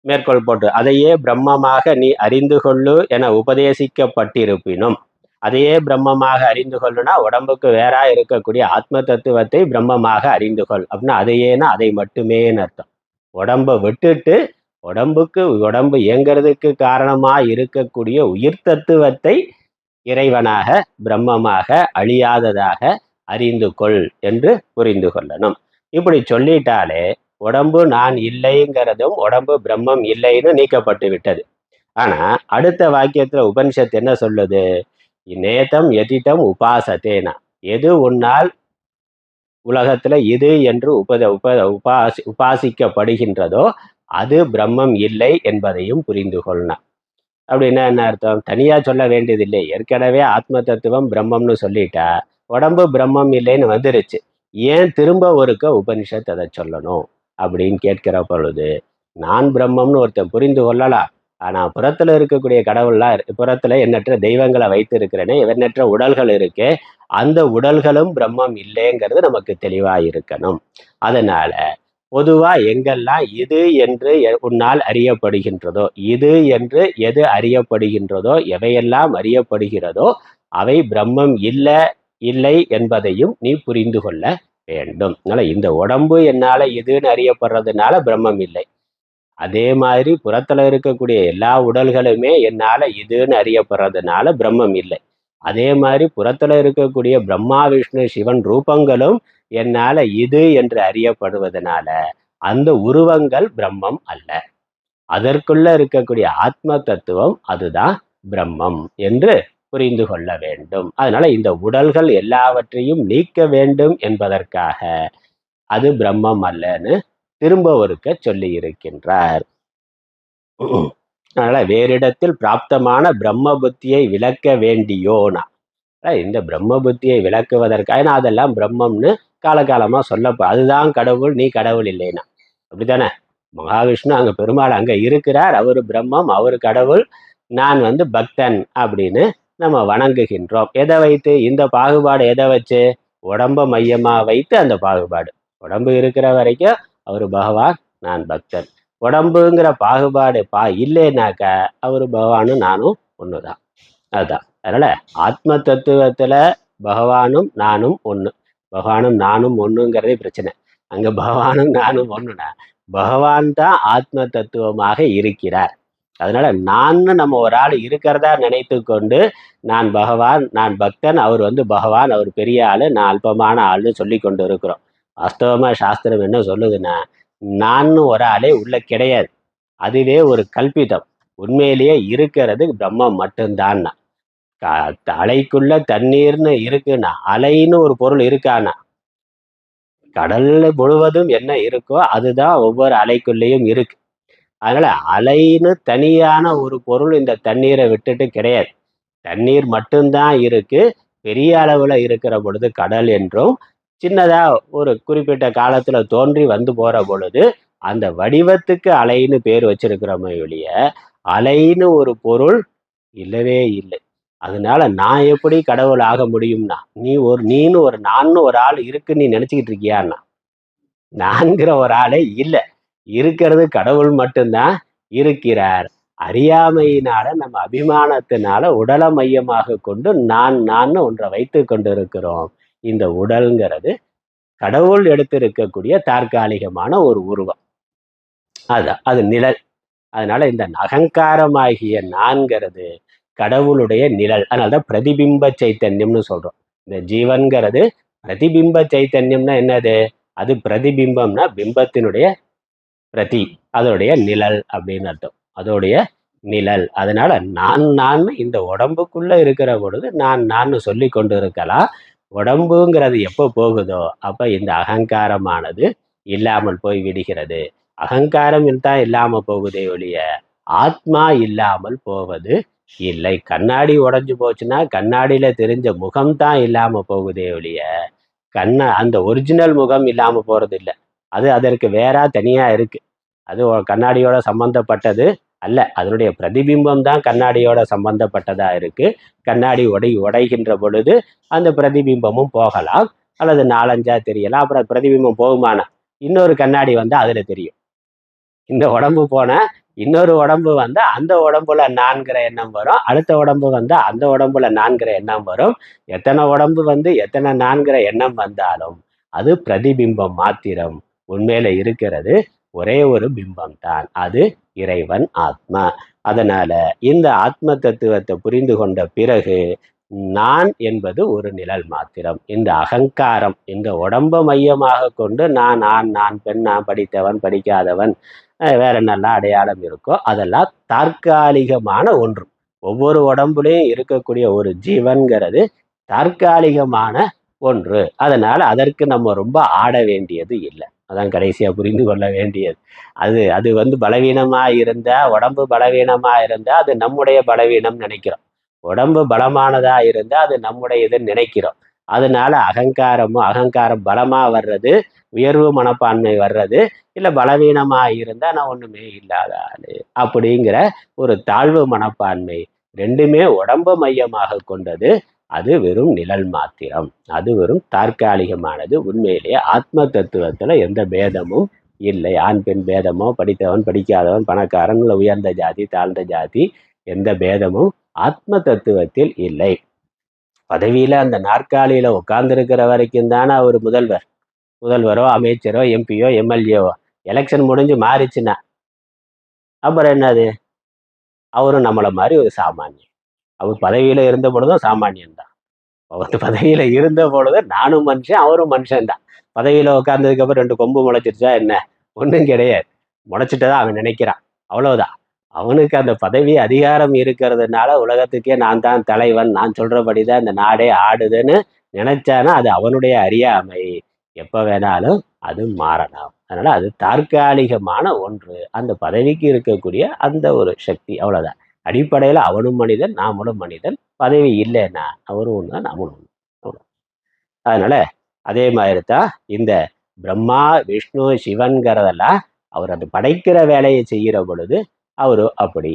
மேற்கோள் போட்டு, அதையே பிரம்மமாக நீ அறிந்து கொள்ளு என உபதேசிக்கப்பட்டிருப்பினும், அதையே பிரம்மமாக அறிந்து கொள்ளுனா உடம்புக்கு வேறா இருக்கக்கூடிய ஆத்ம தத்துவத்தை பிரம்மமாக அறிந்து கொள் அப்படின்னா, அதையேனா அதை மட்டுமேன்னு அர்த்தம். உடம்பை விட்டுட்டு உடம்பு இயங்கிறதுக்கு காரணமா இருக்கக்கூடிய உயிர் தத்துவத்தை இறைவனாக பிரம்மமாக அழியாததாக அறிந்து கொள் என்று புரிந்து கொள்ளணும். இப்படி சொல்லிட்டாலே உடம்பு நான் இல்லைங்கிறதும் உடம்பு பிரம்மம் இல்லைன்னு நீக்கப்பட்டு விட்டது. ஆனா அடுத்த வாக்கியத்துல உபனிஷத்து என்ன சொல்லுது? நேதம் எதிதம் உபாசத்தேனா, எது உன்னால் உலகத்துல இது என்று உபாசிக்கப்படுகின்றதோ அது பிரம்மம் இல்லை என்பதையும் புரிந்து கொள்ளணும். அப்படின்னா என்ன அர்த்தம்? தனியா சொல்ல வேண்டியதில்லை, ஏற்கனவே ஆத்ம தத்துவம் பிரம்மம்னு சொல்லிட்டா உடம்பு பிரம்மம் இல்லைன்னு வந்துருச்சு. ஏன் திரும்ப ஒருக்க உபனிஷத் அதை சொல்லணும் அப்படின்னு கேட்கிற பொழுது, நான் பிரம்மம்னு ஒருத்தன் புரிந்து கொள்ளலாம். ஆனா புறத்துல இருக்கக்கூடிய கடவுள்லாம், புறத்துல எண்ணற்ற தெய்வங்களை வைத்து இருக்கிறேனே, எண்ணற்ற உடல்கள் இருக்கு, அந்த உடல்களும் பிரம்மம் இல்லைங்கிறது நமக்கு தெளிவா இருக்கணும். அதனால பொதுவா எங்கெல்லாம் இது என்று உன்னால் அறியப்படுகின்றதோ, இது என்று எது அறியப்படுகின்றதோ, எவையெல்லாம் அறியப்படுகிறதோ அவை பிரம்மம் இல்லை என்பதையும் நீ புரிந்து கொள்ள வேண்டும். அதனால இந்த உடம்பு என்னால இதுன்னு அறியப்படுறதுனால பிரம்மம் இல்லை. அதே மாதிரி புறத்துல இருக்கக்கூடிய எல்லா உடல்களுமே என்னால இதுன்னு அறியப்படுறதுனால பிரம்மம் இல்லை. அதே மாதிரி புறத்துல இருக்கக்கூடிய பிரம்மா விஷ்ணு சிவன் ரூபங்களும் என்னால இது என்று அறியப்படுவதனால அந்த உருவங்கள் பிரம்மம் அல்ல. அதற்குள்ள இருக்கக்கூடிய ஆத்ம தத்துவம் அதுதான் பிரம்மம் என்று புரிந்து கொள்ள வேண்டும். அதனால இந்த உடல்கள் எல்லாவற்றையும் நீக்க வேண்டும் என்பதற்காக அது பிரம்மம் அல்லன்னு திரும்ப ஒருக்க சொல்லி இருக்கின்றார். அதனால வேறிடத்தில் பிராப்தமான பிரம்ம புத்தியை விளக்க வேண்டியோனா, இந்த பிரம்ம புத்தியை விளக்குவதற்காக நான் அதெல்லாம் பிரம்மம்னு காலகாலமா சொல்லப்போ அதுதான் கடவுள், நீ கடவுள் இல்லைன்னா அப்படித்தானே? மகாவிஷ்ணு அங்க பெருமாள் அங்க இருக்கிறார், அவரு பிரம்மம், அவரு கடவுள், நான் பக்தன் அப்படின்னு நம்ம வணங்குகின்றோம். எதை வைத்து? இந்த பாகுபாடு எதை வச்சு? உடம்ப மையமா வைத்து அந்த பாகுபாடு. உடம்பு இருக்கிற வரைக்கும் அவரு பகவான், நான் பக்தன். உடம்புங்கிற பாகுபாடு இல்லைனாக்க அவரு பகவானும் நானும் ஒண்ணுதான். அதுதான். அதனால ஆத்ம தத்துவத்துல பகவானும் நானும் ஒண்ணு. பகவானும் நானும் ஒண்ணுங்கிறதே பிரச்சனை. அங்க பகவானும் நானும் ஒண்ணுனா பகவான் தான் ஆத்ம தத்துவமாக இருக்கிறார். அதனால நான் நம்ம ஒரு ஆள் இருக்கிறதா நினைத்து கொண்டு நான் பகவான், நான் பக்தன், அவர் பகவான், அவர் பெரிய ஆளு, நான் அல்பமான ஆள்னு சொல்லி கொண்டு இருக்கிறோம். வாஸ்தவமா சாஸ்திரம் என்ன சொல்லுதுன்னா, நான் ஒரு ஆளே உள்ள கிடையாது. அதுவே ஒரு கல்பிதம். உண்மையிலேயே இருக்கிறது பிரம்மம் மட்டும்தான். அலைக்குள்ள தண்ணீர்னு இருக்குன்னா, அலைன்னு ஒரு பொருள் இருக்கானா? கடல்ல முழுவதும் என்ன இருக்கோ அதுதான் ஒவ்வொரு அலைக்குள்ளேயும் இருக்கு. அதனால அலைன்னு தனியான ஒரு பொருள் இந்த தண்ணீரை விட்டுட்டு கிடையாது. தண்ணீர் மட்டும்தான் இருக்கு. பெரிய அளவுல இருக்கிற பொழுது கடல் என்றும், சின்னதா ஒரு குறிப்பிட்ட காலத்துல தோன்றி போற பொழுது அந்த வடிவத்துக்கு அலைன்னு பேர் வச்சிருக்கிறோமே ஒழிய அலைன்னு ஒரு பொருள் இல்லவே இல்லை. அதனால நான் எப்படி கடவுள் ஆக முடியும்னா, நீன்னு ஒரு நான்னு ஒரு ஆள் இருக்குன்னு நீ நினைச்சுக்கிட்டு இருக்கியான்னா, நான்கிற ஒரு ஆளே இல்லை. இருக்கிறது கடவுள் மட்டும்தான் இருக்கிறார். அறியாமையினால நம்ம அபிமானத்தினால உடலை மையமாக கொண்டு நான் ஒன்றை வைத்து கொண்டு இருக்கிறோம். இந்த உடல்ங்கிறது கடவுள் எடுத்திருக்கக்கூடிய தற்காலிகமான ஒரு உருவம். அது நிழல். அதனால இந்த அகங்காரமாகிய நான்கிறது கடவுளுடைய நிழல். அதனாலதான் பிரதிபிம்ப சைத்தன்யம்னு சொல்றோம். இந்த ஜீவன்கிறது பிரதிபிம்ப சைத்தன்யம்னா என்னது? அது பிரதிபிம்பம்னா பிம்பத்தினுடைய பிரதி, அதோடைய நிழல் அப்படின்னு அர்த்தம். அதோடைய நிழல். அதனால நான் இந்த உடம்புக்குள்ள இருக்கிற பொழுது நான் சொல்லி கொண்டு இருக்கலாம். உடம்புங்கிறது எப்போ போகுதோ அப்ப இந்த அகங்காரமானது இல்லாமல் போய் விடுகிறது. அகங்காரம் தான் இல்லாம போகுதே ஒழிய ஆத்மா இல்லாமல் போவது இல்லை. கண்ணாடி உடைஞ்சு போச்சுன்னா கண்ணாடியில தெரிஞ்ச முகம்தான் இல்லாம போகுதே ஒழிய அந்த ஒரிஜினல் முகம் இல்லாம போறது இல்லை. அது அதற்கு வேறா தனியா இருக்கு. அது கண்ணாடியோட சம்பந்தப்பட்டது அல்ல. அதனுடைய பிரதிபிம்பம் தான் கண்ணாடியோட சம்பந்தப்பட்டதா இருக்கு. கண்ணாடி உடைகின்ற பொழுது அந்த பிரதிபிம்பமும் போகலாம், அல்லது 4-5 தெரியலாம். அப்புறம் பிரதிபிம்பம் போகுமானா இன்னொரு கண்ணாடி வந்து அதுல தெரியும். இந்த உடம்பு போன இன்னொரு உடம்பு வந்து அந்த உடம்புல நான்கிற எண்ணம் வரும். அடுத்த உடம்பு வந்து அந்த உடம்புல நான்கிற எண்ணம் வரும். எத்தனை உடம்பு வந்து எத்தனை நான்கிற எண்ணம் வந்தாலும் அது பிரதிபிம்பம் மாத்திரம். உண்மையில இருக்கிறது ஒரே ஒரு பிம்பம் தான், அது இறைவன் ஆத்மா. அதனால இந்த ஆத்ம தத்துவத்தை புரிந்து கொண்ட பிறகு நான் என்பது ஒரு நிழல் மாத்திரம். இந்த அகங்காரம், இந்த உடம்ப மையமாக கொண்டு நான் நான் பெண், நான் படித்தவன் படிக்காதவன், வேற என்னெல்லாம் அடையாளம் இருக்கோ அதெல்லாம் தற்காலிகமான ஒன்று. ஒவ்வொரு உடம்புலையும் இருக்கக்கூடிய ஒரு ஜீவன்கிறது தற்காலிகமான ஒன்று. அதனால அதற்கு நம்ம ரொம்ப ஆட வேண்டியது இல்லை. அதான் கடைசியா புரிந்து கொள்ள வேண்டியது. அது அது வந்து பலவீனமா இருந்தா, உடம்பு பலவீனமா இருந்தா அது நம்முடைய பலவீனம் நினைக்கிறோம். உடம்பு பலமானதா இருந்தா அது நம்முடைய இதுன்னு நினைக்கிறோம். அதனால அகங்காரம் பலமா வர்றது, உயர்வு மனப்பான்மை வர்றது, இல்ல பலவீனமா இருந்தா நான் ஒண்ணுமே இல்லாத ஆளு அப்படிங்கிற ஒரு தாழ்வு மனப்பான்மை, ரெண்டுமே உடம்ப மையமாக கொண்டது. அது வெறும் நிழல் மாத்திரம். அது வெறும் தற்காலிகமானது. உண்மையிலேயே ஆத்ம தத்துவத்துல எந்த பேதமும் இல்லை. ஆண் பெண் பேதமோ, படித்தவன் படிக்காதவன், பணக்காரன் இல்ல உயர்ந்த ஜாதி தாழ்ந்த ஜாதி, எந்த பேதமும் ஆத்ம தத்துவத்தில் இல்லை. பதவியில அந்த நாற்காலியில உட்கார்ந்துருக்கிற வரைக்கும் தானே அவர் முதல்வரோ அமைச்சரோ எம்பியோ எம்எல்ஏவோ. எலெக்ஷன் முடிஞ்சு மாறிச்சுன்னா அப்புறம் என்னது? அவரும் நம்மளை மாதிரி ஒரு சாமானியன். அவர் பதவியில இருந்த பொழுதும் சாமானியன் தான். அவர் பதவியில இருந்த பொழுது நானும் மனுஷன், அவரும் மனுஷன் தான். பதவியில உட்கார்ந்ததுக்கு அப்புறம் 2 கொம்பு முளைச்சிருச்சா என்ன? ஒன்றும் கிடையாது. முளைச்சிட்டதான் அவன் நினைக்கிறான், அவ்வளவுதான். அவனுக்கு அந்த பதவி அதிகாரம் இருக்கிறதுனால உலகத்துக்கே நான் தான் தலைவன், நான் சொல்றபடிதான் இந்த நாடே ஆடுதுன்னு நினைச்சானா அது அவனுடைய அறியாமை. எப்ப வேணாலும் அது மாறலாம். அதனால அது தற்காலிகமான ஒன்று. அந்த பதவிக்கு இருக்கக்கூடிய அந்த ஒரு சக்தி, அவ்வளவுதான். அடிப்படையில அவனும் மனிதன், நாமளும் மனிதன். பதவி இல்லைன்னா அவரும் ஒண்ணு நாமளும் ஒண்ணு. அதனால அதே மாதிரி தான் இந்த பிரம்மா விஷ்ணு சிவன்கிறதெல்லாம் அவர் அந்த படைக்கிற வேலையை செய்கிற பொழுது அவரு அப்படி.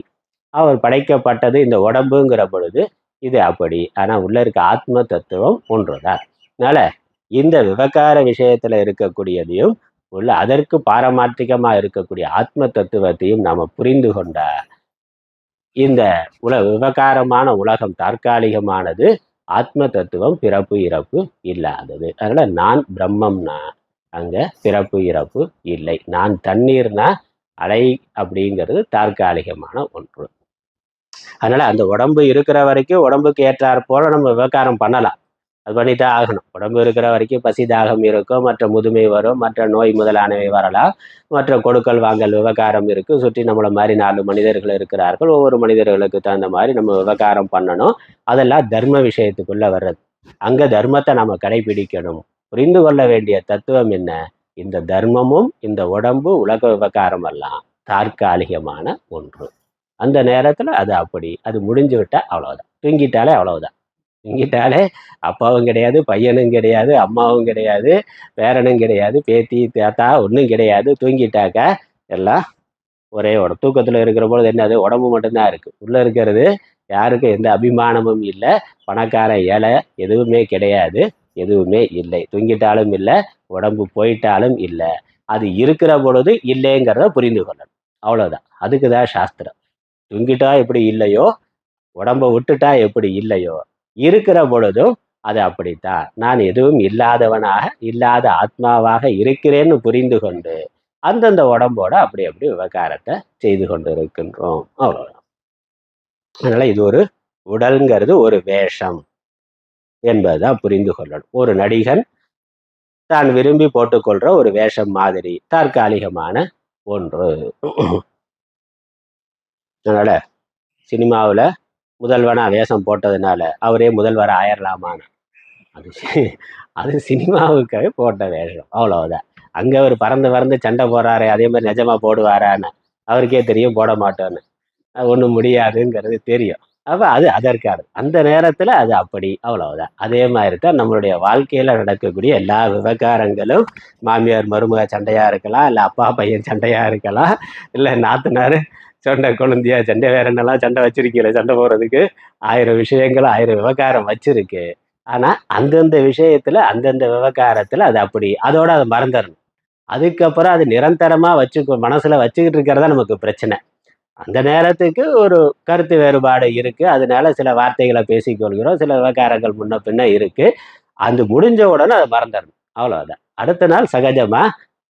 அவர் படைக்கப்பட்டது இந்த உடம்புங்கிற பொழுது இது அப்படி. ஆனா உள்ள இருக்க ஆத்ம தத்துவம் ஒன்றுதான். அதனால இந்த விவகார விஷயத்துல இருக்கக்கூடியதையும் உள்ள அதற்கு பாரமார்த்திகமா இருக்கக்கூடிய ஆத்ம தத்துவத்தையும் நாம புரிந்து கொண்டா இந்த விவகாரமான உலகம் தற்காலிகமானது, ஆத்ம தத்துவம் பிறப்பு இறப்பு இல்லாதது. அதனால நான் பிரம்மம்னா அங்க பிறப்பு இறப்பு இல்லை. நான் தண்ணீர்னா அலை அப்படிங்கிறது தற்காலிகமான ஒன்று. அதனால அந்த உடம்பு இருக்கிற வரைக்கும் உடம்புக்கு ஏற்றாற் போல நம்ம விவகாரம் பண்ணலாம். அது பண்ணித்தான் ஆகணும். உடம்பு இருக்கிற வரைக்கும் பசி தாகம் இருக்கும், மற்ற முதுமை வரும், மற்ற நோய் முதலானவை வரலாம், மற்ற கொடுக்கல் வாங்கல் விவகாரம் இருக்கு. சுற்றி நம்மளை மாதிரி 4 மனிதர்கள் இருக்கிறார்கள். ஒவ்வொரு மனிதர்களுக்கு தகுந்த மாதிரி நம்ம விவகாரம் பண்ணணும். அதெல்லாம் தர்ம விஷயத்துக்குள்ள வர்றது. அங்க தர்மத்தை நம்ம கடைபிடிக்கணும். புரிந்து கொள்ள வேண்டிய தத்துவம் என்ன? இந்த தர்மமும் இந்த உடம்பு உலக விவகாரம் எல்லாம் தற்காலிகமான ஒன்று. அந்த நேரத்துல அது அப்படி, அது முடிஞ்சு விட்டா அவ்வளவுதான். தூங்கிட்டாலே அவ்வளவுதான். தூங்கிட்டாலே அப்பாவும் கிடையாது, பையனும் கிடையாது, அம்மாவும் கிடையாது, பேரனும் கிடையாது, பேத்தி தாத்தா ஒன்றும் கிடையாது. தூங்கிட்டாக்கா எல்லாம் ஒரே தூக்கத்துல இருக்கிற பொழுது என்னது? உடம்பு மட்டும்தான் இருக்கு. உள்ள இருக்கிறது யாருக்கும் எந்த அபிமானமும் இல்லை. பணக்கார ஏழை எதுவுமே கிடையாது, எதுவுமே இல்லை. தூங்கிட்டாலும் இல்லை, உடம்பு போயிட்டாலும் இல்லை. அது இருக்கிற பொழுது இல்லைங்கிறத புரிந்து கொள்ளணும். அவ்வளவுதான். அதுக்குதான் சாஸ்திரம். தூங்கிட்டா எப்படி இல்லையோ, உடம்ப விட்டுட்டா எப்படி இல்லையோ, இருக்கிற பொழுதும் அது அப்படித்தான். நான் எதுவும் இல்லாதவனாக, இல்லாத ஆத்மாவாக இருக்கிறேன்னு புரிந்து கொண்டு அந்தந்த உடம்போட அப்படி அப்படி விவகாரத்தை செய்து கொண்டு இருக்கின்றோம். அவ்வளவுதான். அதனால இது ஒரு உடல்ங்கிறது ஒரு வேஷம் என்பதுதான் புரிந்து கொள்ளணும். ஒரு நடிகன் தான் விரும்பி போட்டுக்கொள்ற ஒரு வேஷம் மாதிரி தற்காலிகமான ஒன்று. அதனால சினிமாவில் முதல்வனா வேஷம் போட்டதுனால அவரே முதல்வர் ஆயிரலாமான்னு அது அது சினிமாவுக்காக போட்ட வேஷம், அவ்வளவுதான். அங்க அவர் பறந்து பறந்து சண்டை போடுறாரு, அதே மாதிரி நிஜமா போடுவாரான்னு அவருக்கே தெரியும், போட மாட்டோன்னு. ஒன்றும் முடியாதுங்கிறது தெரியும். அப்ப அது அதற்கானது. அந்த நேரத்துல அது அப்படி, அவ்வளவுதான். அதே மாதிரி தான் நம்மளுடைய வாழ்க்கையில நடக்கக்கூடிய எல்லா விவகாரங்களும், மாமியார் மருமக சண்டையா இருக்கலாம், இல்ல அப்பா பையன் சண்டையா இருக்கலாம், இல்ல நாத்தனார் சண்டை, கொழுந்தியா சண்டை, வேற என்னெல்லாம் சண்டை வச்சிருக்கீல, சண்டை போடுறதுக்கு 1000 விஷயங்கள் 1000 விவகாரம் வச்சிருக்கு. ஆனா அந்தந்த விஷயத்துல அந்தந்த விவகாரத்துல அது அப்படி, அதோட அதை மறந்துடணும். அதுக்கப்புறம் அது நிரந்தரமா மனசுல வச்சுக்கிட்டு இருக்கிறதா நமக்கு பிரச்சனை. அந்த நேரத்துக்கு ஒரு கருத்து வேறுபாடு இருக்கு. அதனால சில வார்த்தைகள பேசிக்கொள்கிறோம். சில விவகாரங்கள் முன்ன பின்ன இருக்கு. அது முடிஞ்ச உடனே அத மறந்துறணும். அவ்வளவுதான். அடுத்த நாள் சகஜமா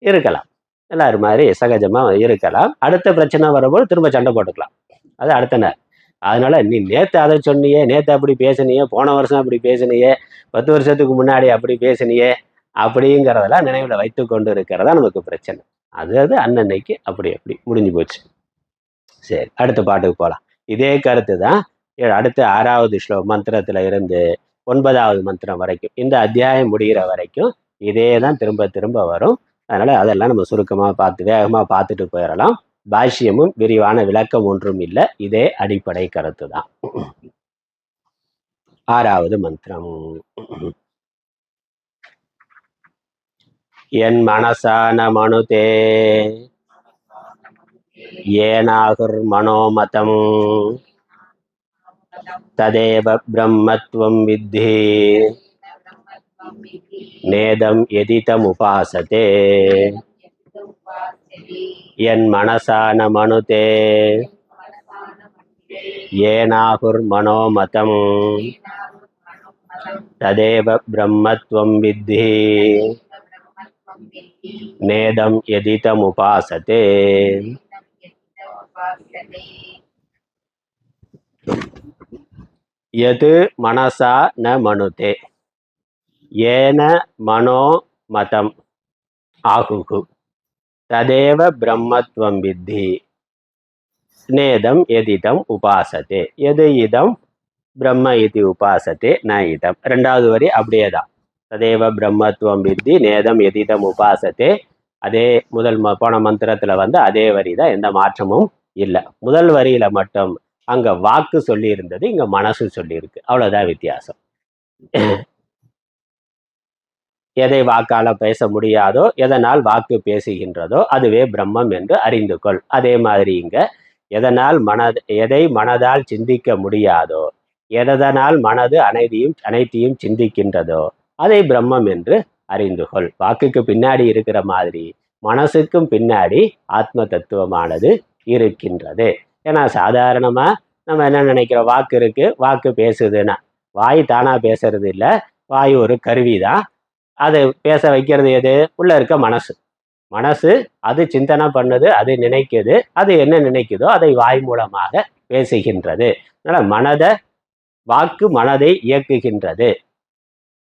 இருக்கலாம். எல்லாரும் மாரி சகஜமா இருக்கலாம். அடுத்த பிரச்சனை வரும்போது திரும்ப சண்டை போட்டுக்கலாம். அது அடுத்த நாள். அதனால நீ நேத்து அத சொன்னியே, நேத்து அப்படி பேசினியே, போன வருஷம் அப்படி பேசினியே, 10 வருஷத்துக்கு முன்னாடி அப்படி பேசினியே, அப்படிங்கிறதெல்லாம் நினைவுல வைத்துக் கொண்டு இருக்கிறது தான் நமக்கு பிரச்சனை. அது அது அன்னன்னைக்கு அப்படி அப்படி முடிஞ்சு போச்சு. சரி, அடுத்த பாட்டுக்கு போலாம். இதே கருத்து தான் அடுத்த 6வது மந்திரத்துல இருந்து 9வது மந்திரம் வரைக்கும், இந்த அத்தியாயம் முடிகிற வரைக்கும் இதே தான் திரும்ப திரும்ப வரும். அதனால அதெல்லாம் நம்ம சுருக்கமா பார்த்து வேகமா பார்த்துட்டு போயிடலாம். பாஷ்யமும் விரிவான விளக்கம் ஒன்றும் இல்லை, இதே அடிப்படை கருத்து தான். 6வது மந்திரம். என் மனசான மனுதே ஏனாகுர் மனோமதம் ததேவ பிரம்மத்வம் வித்தி நேதம் எதிதமுபாசதே. என் மனசான மனுதே ஏனாகுர் மனோமதம் ததேவ பிரம்மத்வம் வித்தி நேதம் எதிதமுபாசதே. யது மனசா ந மனுதே ஏன மனோ மதம் ஆகுகு ததேவ பிரம்மத்வம் வித்தி நேதம் எதிதம் உபாசதே. எது இதம் பிரம்ம இது உபாசதே ந இதம். 2வது வரி அப்படியே தான். ததேவ பிரம்மத்துவம் வித்தி நேதம் எதிதம் உபாசத்தே. அதே முதல் போன மந்திரத்துல வந்து அதே வரி தான், எந்த மாற்றமும் இல்லை. முதல் வரியில மட்டும் அங்க வாக்கு சொல்லி இருந்தது, இங்க மனசு சொல்லி இருக்கு, அவ்வளவுதான் வித்தியாசம். எதை வாக்கால பேச முடியாதோ, எதனால் வாக்கு பேசுகின்றதோ அதுவே பிரம்மம் என்று அறிந்து கொள். அதே மாதிரி இங்க எதை மனதால் சிந்திக்க முடியாதோ, எதனால் மனது அனைத்தையும் சிந்திக்கின்றதோ அதை பிரம்மம் என்று அறிந்து கொள். வாக்குக்கு பின்னாடி இருக்கிற மாதிரி மனசுக்கும் பின்னாடி ஆத்ம தத்துவமானது இருக்கின்றது. ஏன்னா சாதாரணமா நம்ம என்ன நினைக்கிறோம், வாக்கு இருக்கு, வாக்கு பேசுதுன்னா, வாய் தானா பேசுறது இல்லை, வாய் ஒரு கருவி தான். அது பேச வைக்கிறது எது? உள்ள இருக்க மனசு. மனசு அது சிந்தனை பண்ணுது, அது நினைக்குது, அது என்ன நினைக்குதோ அதை வாய் மூலமாக பேசுகின்றது. அதனால வாக்கு மனதை இயக்குகின்றது.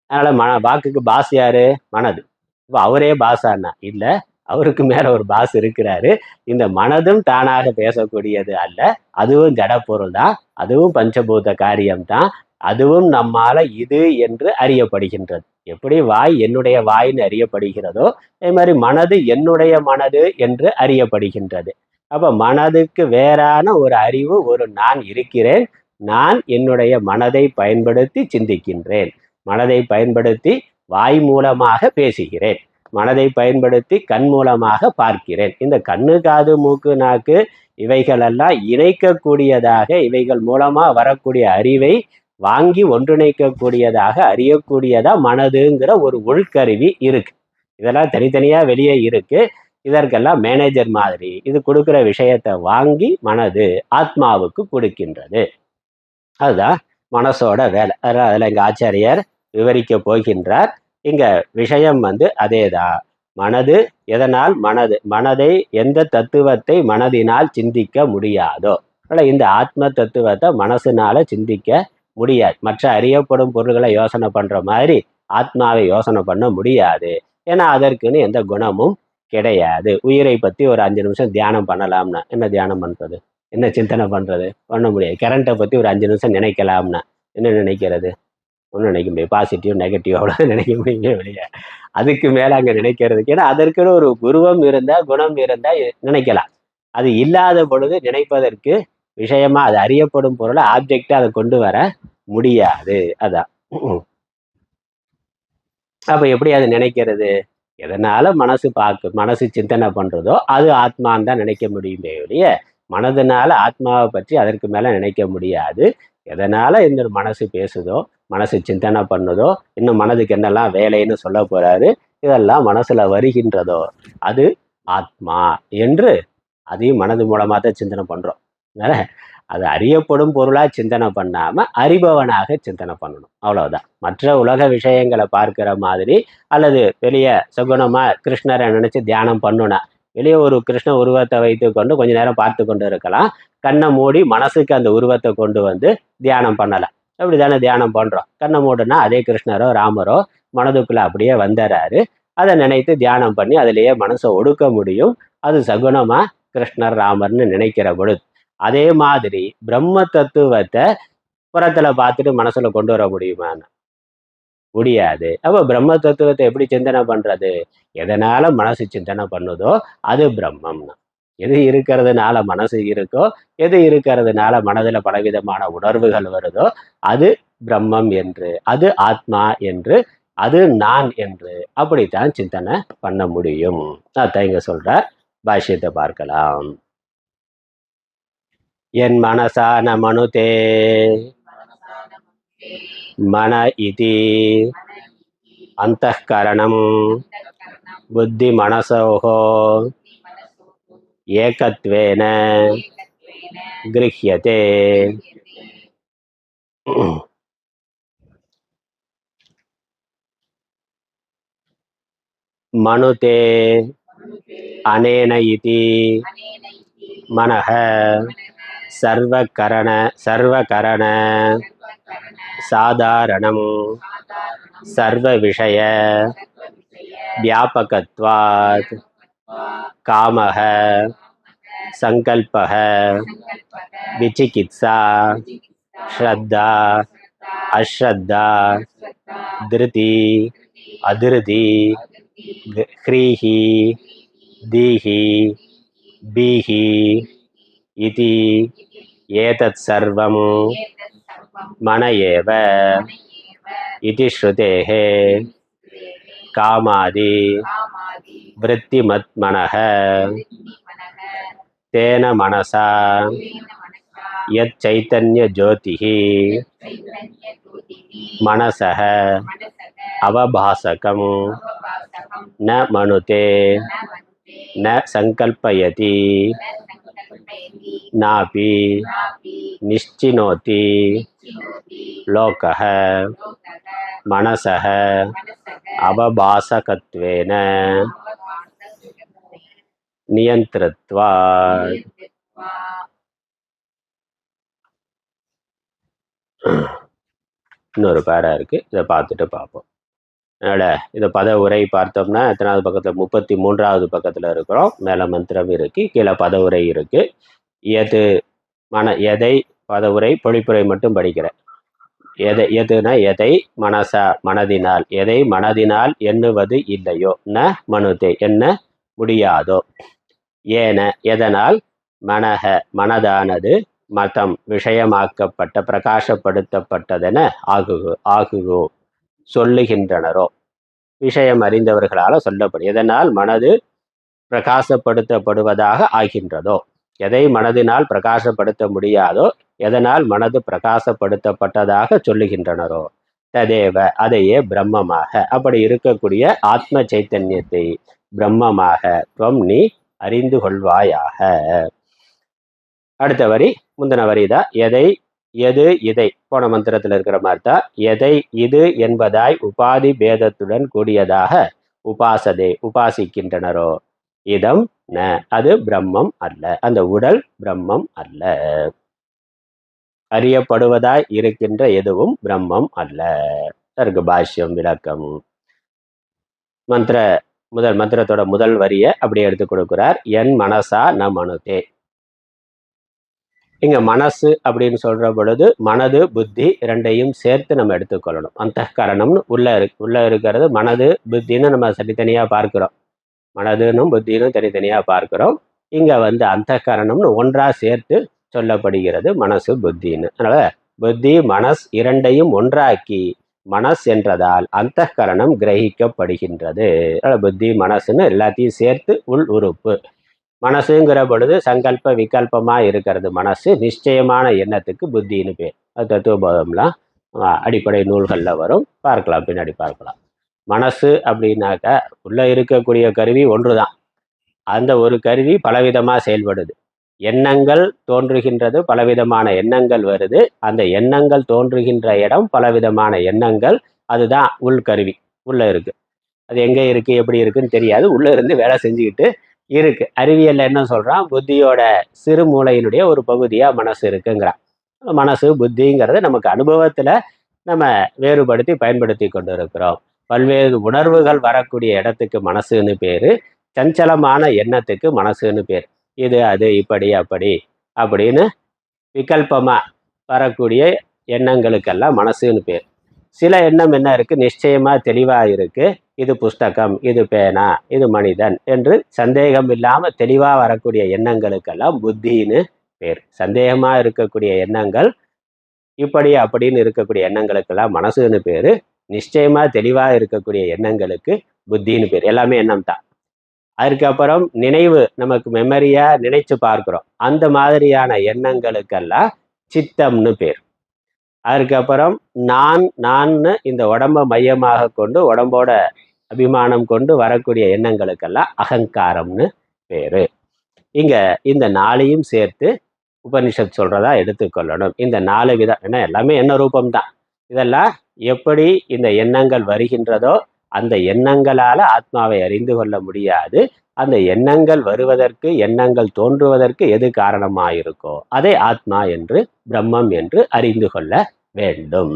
அதனால வாக்குக்கு பாஸ் யாரு? மனது. இப்போ அவரே பாஸானா இல்லை, அவருக்கு மேல ஒரு பாஸ் இருக்கிறாரு. இந்த மனதும் தானாக பேசக்கூடியது அல்ல, அதுவும் ஜடப்பொருள் தான், அதுவும் பஞ்சபூத காரியம்தான், அதுவும் நம்மால இது என்று அறியப்படுகின்றது. எப்படி வாய் என்னுடைய வாய்ன்னு அறியப்படுகிறதோ, அதே மாதிரி மனது என்னுடைய மனது என்று அறியப்படுகின்றது. அப்ப மனதுக்கு வேறான ஒரு அறிவு, ஒரு நான் இருக்கிறேன். நான் என்னுடைய மனதை பயன்படுத்தி சிந்திக்கின்றேன், மனதை பயன்படுத்தி வாய் மூலமாக பேசுகிறேன், மனதை பயன்படுத்தி கண் மூலமாக பார்க்கிறேன். இந்த கண்ணு, காது, மூக்கு, நாக்கு இவைகளெல்லாம் இணைக்கக்கூடியதாக, இவைகள் மூலமா வரக்கூடிய அறிவை வாங்கி ஒன்றிணைக்கக்கூடியதாக அறியக்கூடியதா மனதுங்கிற ஒரு உள்கருவி இருக்கு. இதெல்லாம் தனித்தனியா வெளியே இருக்கு. இதற்கெல்லாம் மேனேஜர் மாதிரி இது கொடுக்கிற விஷயத்தை வாங்கி மனது ஆத்மாவுக்கு கொடுக்கின்றது. அதுதான் மனசோட வேலை. அதில் எங்க ஆச்சாரியர் விவரிக்க போகின்றார். இங்க விஷயம் வந்து அதேதான். மனது எதனால் மனதை எந்த தத்துவத்தை மனதினால் சிந்திக்க முடியாதோ, இந்த ஆத்ம தத்துவத்தை மனசுனால சிந்திக்க முடியாது. மற்ற அறியப்படும் பொருள்களை யோசனை பண்ற மாதிரி ஆத்மாவை யோசனை பண்ண முடியாது. ஏன்னா அதற்குன்னு எந்த குணமும் கிடையாது. உயிரை பத்தி ஒரு 5 நிமிஷம் தியானம் பண்ணலாம்னா என்ன தியானம் பண்றது? என்ன சிந்தனை பண்றது? பண்ண முடியாது. கரண்ட்டை பத்தி ஒரு 5 நிமிஷம் நினைக்கலாம்னா என்ன நினைக்கிறது? ஒன்றும் நினைக்க முடியாது. பாசிட்டிவ் நெகட்டிவ் அவ்வளோ நினைக்க முடியுமே வெளியே. அதுக்கு மேலே அங்கே நினைக்கிறதுக்கு, ஏன்னா அதற்குன்னு ஒரு குருவம் இருந்தால் குணம் இருந்தால் நினைக்கலாம். அது இல்லாத பொழுது நினைப்பதற்கு விஷயமா அது அறியப்படும் பொருளை ஆப்ஜெக்டா அதை கொண்டு வர முடியாது. அதான். அப்ப எப்படி அது நினைக்கிறது? எதனால மனசு சிந்தனை பண்றதோ அது ஆத்மான்னு தான் நினைக்க முடியுமே ஒழிய மனதுனால ஆத்மாவை பற்றி அதற்கு மேல நினைக்க முடியாது. எதனால இந்த மனசு பேசுதோ, மனசு சிந்தனை பண்ணுதோ, இன்னும் மனதுக்கு என்னெல்லாம் வேலைன்னு சொல்ல போறாரு, இதெல்லாம் மனசுல வருகின்றதோ அது ஆத்மா என்று அதையும் மனது மூலமா தான் சிந்தனை பண்றோம். அதனால அது அறியப்படும் பொருளா சிந்தனை பண்ணாம அறிபவனாக சிந்தனை பண்ணணும், அவ்வளவுதான். மற்ற உலக விஷயங்களை பார்க்கிற மாதிரி அல்லது வெளியே சகுனமா கிருஷ்ணரை நினைச்சு தியானம் பண்ணுனா வெளியே ஒரு கிருஷ்ண உருவத்தை வைத்து கொண்டு கொஞ்ச நேரம் பார்த்து கொண்டு இருக்கலாம். கண்ணை மூடி மனசுக்கு அந்த உருவத்தை கொண்டு வந்து தியானம் பண்ணலாம். அப்படிதானே தியானம் பண்றோம். கண்ணை மூடுனா அதே கிருஷ்ணரோ ராமரோ மனதுக்குள்ள அப்படியே வந்துடுறாரு. அதை நினைத்து தியானம் பண்ணி அதிலேயே மனசை ஒடுக்க முடியும். அது சகுனமா கிருஷ்ணர் ராமர்னு நினைக்கிற பொழுது. அதே மாதிரி பிரம்ம தத்துவத்தை புறத்துல பார்த்துட்டு மனசுல கொண்டு வர முடியுமான்னு முடியாது. அப்ப பிரம்ம தத்துவத்தை எப்படி சிந்தனை பண்றது? எதனால மனசு சிந்தனை பண்ணுதோ அது பிரம்மம்னா. எது இருக்கிறதுனால மனசு இருக்கோ, எது இருக்கிறதுனால மனதுல பலவிதமான உணர்வுகள் வருதோ அது பிரம்மம் என்று, அது ஆத்மா என்று, அது நான் என்று அப்படித்தான் சிந்தனை பண்ண முடியும். அதான் இங்க சொல்ற. பாஷ்யத்தை பார்க்கலாம். என் மனசான மனுதே மன இதி அந்தఃகரணம் புத்தி மனசோஹோ ஏகத்வேன கிருஹ்யதே. மனுதே அனேன இதி மனஹ சர்வகரண சாதாரணம் சர்வ விஷய வியாபகத்வாத் காமஹ சங்கல்பஹ விசிகித்சா ஸ்ரத்தா அஸ்ரத்தா திருதி அதிருதி ஹ்ரீஹி தீஹி பீஹி இதி ஏதத் சர்வம் மன ஏவ இதி ஸ்ருதேஹ காமாதி விருத்திமத் மனஹ தேன மனசா யத் சைத்தன்ய ஜோதிஹி மனசஹ அவபாசகம் ந மனுதே ந சங்கல்பயதி நாபி நிஷ்சினோதி லோகஹ மனசஹ அவபாசகத்வேன நியந்திரத்வாத். இன்னொரு பேரா இருக்கு, இதை பார்த்துட்டு பார்ப்போம். அதனால இதை பத உரை பார்த்தோம்னா எத்தனாவது பக்கத்தில்? 33வது பக்கத்தில் இருக்கிறோம். மேலே மந்திரம் இருக்கு, கீழே பத உரை இருக்கு. எதை பத உரை பொழிப்புரை மட்டும் படிக்கிறேன். எதுனா எதை மனசா மனதினால், எதை மனதினால் எண்ணுவது இல்லையோ, ந மனுதே என்ன முடியாதோ, ஏன எதனால், மனஹ மனதானது, மதம் விஷயமாக்கப்பட்ட பிரகாசப்படுத்தப்பட்டதென ஆகுகோ சொல்லுகின்றனரோ, விஷயம் அறிந்தவர்களால சொல்லப்படும். எதனால் மனது பிரகாசப்படுத்தப்படுவதாக ஆகின்றதோ, எதை மனதினால் பிரகாசப்படுத்த முடியாதோ, எதனால் மனது பிரகாசப்படுத்தப்பட்டதாக சொல்லுகின்றனரோ, ததேவ அதையே பிரம்மமாக, அப்படி இருக்கக்கூடிய ஆத்ம சைத்தன்யத்தை பிரம்மமாக துவம் நீ அறிந்து கொள்வாயாக. அடுத்த வரி முந்தின வரிதான். எது இதை போன மந்திரத்தில் இருக்கிற மாதிரி தான். எதை இது என்பதாய் உபாதி பேதத்துடன் கூடியதாக உபாசிக்கின்றனரோ இதம் ந அது பிரம்மம் அல்ல, அந்த உடல் பிரம்மம் அல்ல, அறியப்படுவதாய் இருக்கின்ற எதுவும் பிரம்மம் அல்ல. அதற்கு பாஷ்யம் விளக்கம். மந்திரத்தோட முதல் வரியை அப்படியே எடுத்து கொடுக்கிறார். என் மனசா ந மனுதே. இங்க மனசு அப்படின்னு சொல்ற பொழுது மனது புத்தி இரண்டையும் சேர்த்து நம்ம எடுத்துக்கொள்ளணும். அந்த கரணம்னு உள்ள இருக்கிறது மனது புத்தின்னு நம்ம தனித்தனியா பார்க்கிறோம். மனதுன்னும் புத்தினும் தனித்தனியா பார்க்கிறோம். இங்க அந்த கரணம்னு ஒன்றா சேர்த்து சொல்லப்படுகிறது மனசு புத்தின்னு. அதனால புத்தி மனஸ் இரண்டையும் ஒன்றாக்கி மனஸ் என்றதால் அந்த கரணம் கிரகிக்கப்படுகின்றது. புத்தி மனசுன்னு எல்லாத்தையும் சேர்த்து உள் உறுப்பு. மனசுங்கிற பொழுது சங்கல்ப விகல்பமா இருக்கிறது மனசு. நிச்சயமான எண்ணத்துக்கு புத்தின்னு பேர். அது தத்துவபோதம்லாம் அடிப்படை நூல்கள்ல வரும், பார்க்கலாம், பின்னாடி பார்க்கலாம். மனசு அப்படின்னாக்க உள்ள இருக்கக்கூடிய கருவி ஒன்றுதான். அந்த ஒரு கருவி பலவிதமா செயல்படுது. எண்ணங்கள் தோன்றுகின்றது, பலவிதமான எண்ணங்கள் வருது. அந்த எண்ணங்கள் தோன்றுகின்ற இடம் பலவிதமான எண்ணங்கள். அதுதான் உள்கருவி. உள்ள இருக்கு. அது எங்க இருக்கு எப்படி இருக்குன்னு தெரியாது. உள்ள இருந்து வேலை செஞ்சுக்கிட்டு இருக்கு. அறிவியல்ல என்ன சொல்றான், புத்தியோட சிறு மூளையினுடைய ஒரு பகுதியா மனசு இருக்குங்கிறான். மனசு புத்திங்கிறது நமக்கு அனுபவத்துல நம்ம வேறுபடுத்தி பயன்படுத்தி கொண்டு இருக்கிறோம். பல்வேறு உணர்வுகள் வரக்கூடிய இடத்துக்கு மனசுன்னு பேரு. சஞ்சலமான எண்ணத்துக்கு மனசுன்னு பேர். இது அது இப்படி அப்படி அப்படின்னு விகல்பமா வரக்கூடிய எண்ணங்களுக்கெல்லாம் மனசுன்னு பேர். சில எண்ணம் என்ன இருக்கு, நிச்சயமா தெளிவா இருக்கு. இது புஸ்தகம், இது பேனா, இது மனிதன் என்று சந்தேகம் இல்லாம தெளிவா வரக்கூடிய எண்ணங்களுக்கெல்லாம் புத்தின்னு பேர். சந்தேகமா இருக்கக்கூடிய எண்ணங்கள், இப்படி அப்படின்னு இருக்கக்கூடிய எண்ணங்களுக்கெல்லாம் மனசுன்னு பேரு. நிச்சயமா தெளிவா இருக்கக்கூடிய எண்ணங்களுக்கு புத்தின்னு பேர். எல்லாமே எண்ணம் தான். அதுக்கப்புறம் நினைவு, நமக்கு மெமரியா நினைச்சு பார்க்கிறோம். அந்த மாதிரியான எண்ணங்களுக்கெல்லாம் சித்தம்னு பேர். அதுக்கப்புறம் நான்னு இந்த உடம்பை மையமாக கொண்டு உடம்போட அபிமானம் கொண்டு வரக்கூடிய எண்ணங்களுக்கெல்லாம் அகங்காரம்னு பேரு. இங்க இந்த நாளையும் சேர்த்து உபனிஷத் சொல்றதா எடுத்துக்கொள்ளணும். இந்த 4 விதம், ஏன்னா எல்லாமே எண்ண ரூபம்தான். இதெல்லாம் எப்படி இந்த எண்ணங்கள் வருகின்றதோ அந்த எண்ணங்களால ஆத்மாவை அறிந்து கொள்ள முடியாது. அந்த எண்ணங்கள் வருவதற்கு, எண்ணங்கள் தோன்றுவதற்கு எது காரணமாயிருக்கோ அதை ஆத்மா என்று, பிரம்மம் என்று அறிந்து கொள்ள வேண்டும்.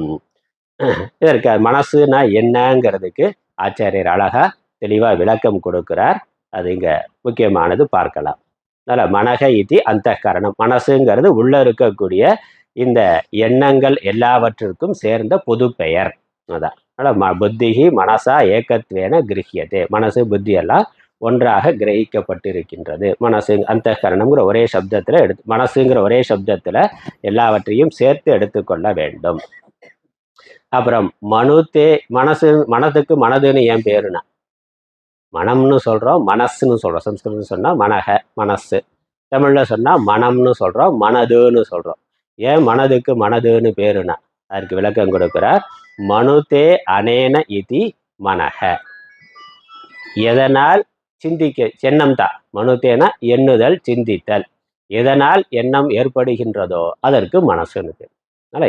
இதற்கு மனசுனா என்னங்கிறதுக்கு ஆச்சாரியர் அழகா தெளிவா விளக்கம் கொடுக்கிறார். அது இங்க முக்கியமானது, பார்க்கலாம். அதனால மனக இதி அந்த கரணம். மனசுங்கிறது உள்ள இருக்கக்கூடிய இந்த எண்ணங்கள் எல்லாவற்றிற்கும் சேர்ந்த பொது பெயர். அதான். அதனால புத்திகி மனசா ஏகத்வேன கிரகியதே. மனசு புத்தி எல்லாம் ஒன்றாக கிரகிக்கப்பட்டிருக்கின்றது. மனசு அந்த கரணம்ங்கிற ஒரே சப்தத்துல மனசுங்கிற ஒரே சப்தத்துல எல்லாவற்றையும் சேர்த்து எடுத்துக்கொள்ள வேண்டும். அப்புறம் மனதுக்கு மனதுன்னு ஏன் பேருனா, மனம்னு சொல்றோம், மனசுன்னு சொல்றோம். சம்ஸ்கிருதம் சொன்னா மனக, மனசு. தமிழ்ல சொன்னா மனம்னு சொல்றோம், மனதுன்னு சொல்றோம். ஏன் மனதுக்கு மனதுன்னு பேருனா, அதற்கு விளக்கம் கொடுக்கிறார். மனுதே அனேன இதி மனக. எதனால் சிந்திக்க, எண்ணம் தான். மனுதேனா எண்ணுதல், சிந்தித்தல். எதனால் எண்ணம் ஏற்படுகின்றதோ அதற்கு மனசுன்னு பேர். அதனால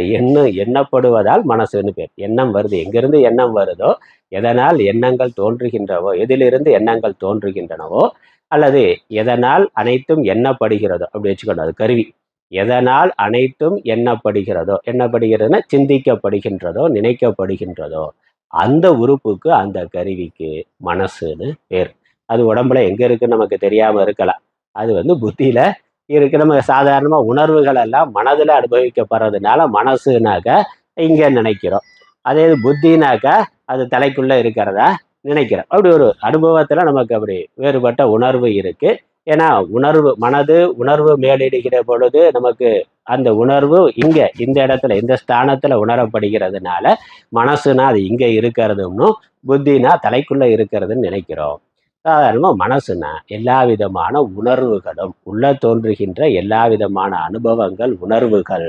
எண்ணப்படுவதால் மனசுன்னு பேர். எண்ணம் வருது, எங்கிருந்து எண்ணம் வருதோ, எதனால் எண்ணங்கள் தோன்றுகின்றவோ, எதிலிருந்து எண்ணங்கள் தோன்றுகின்றனவோ, அல்லது எதனால் அனைத்தும் எண்ணப்படுகிறதோ, அப்படி வச்சுக்கணும், அது கருவி. எதனால் அனைத்தும் எண்ணப்படுகிறதுனா சிந்திக்கப்படுகின்றதோ, நினைக்கப்படுகின்றதோ, அந்த உறுப்புக்கு, அந்த கருவிக்கு மனசுன்னு பேர். அது உடம்புல எங்க இருக்குன்னு நமக்கு தெரியாம இருக்கலாம். அது புத்தியில இருக்கு. நம்ம சாதாரணமா உணர்வுகள் எல்லாம் மனதுல அனுபவிக்கப்படுறதுனால மனசுனாக்க இங்க நினைக்கிறோம். அதே புத்தினாக்கா அது தலைக்குள்ள இருக்கிறதா நினைக்கிறோம். அப்படி ஒரு அனுபவத்துல நமக்கு அப்படி வேறுபட்ட உணர்வு இருக்கு. ஏன்னா உணர்வு மேலிடுகிற பொழுது நமக்கு அந்த உணர்வு இங்க இந்த இடத்துல, இந்த ஸ்தானத்துல உணரப்படுகிறதுனால மனசுனா அது இங்க இருக்கிறதுன்னு, புத்தினா தலைக்குள்ள இருக்கிறதுன்னு நினைக்கிறோம். சாதாரணமா மனசுனா எல்லா விதமான உணர்வுகளும், உள்ள தோன்றுகின்ற எல்லா விதமான அனுபவங்கள், உணர்வுகள்,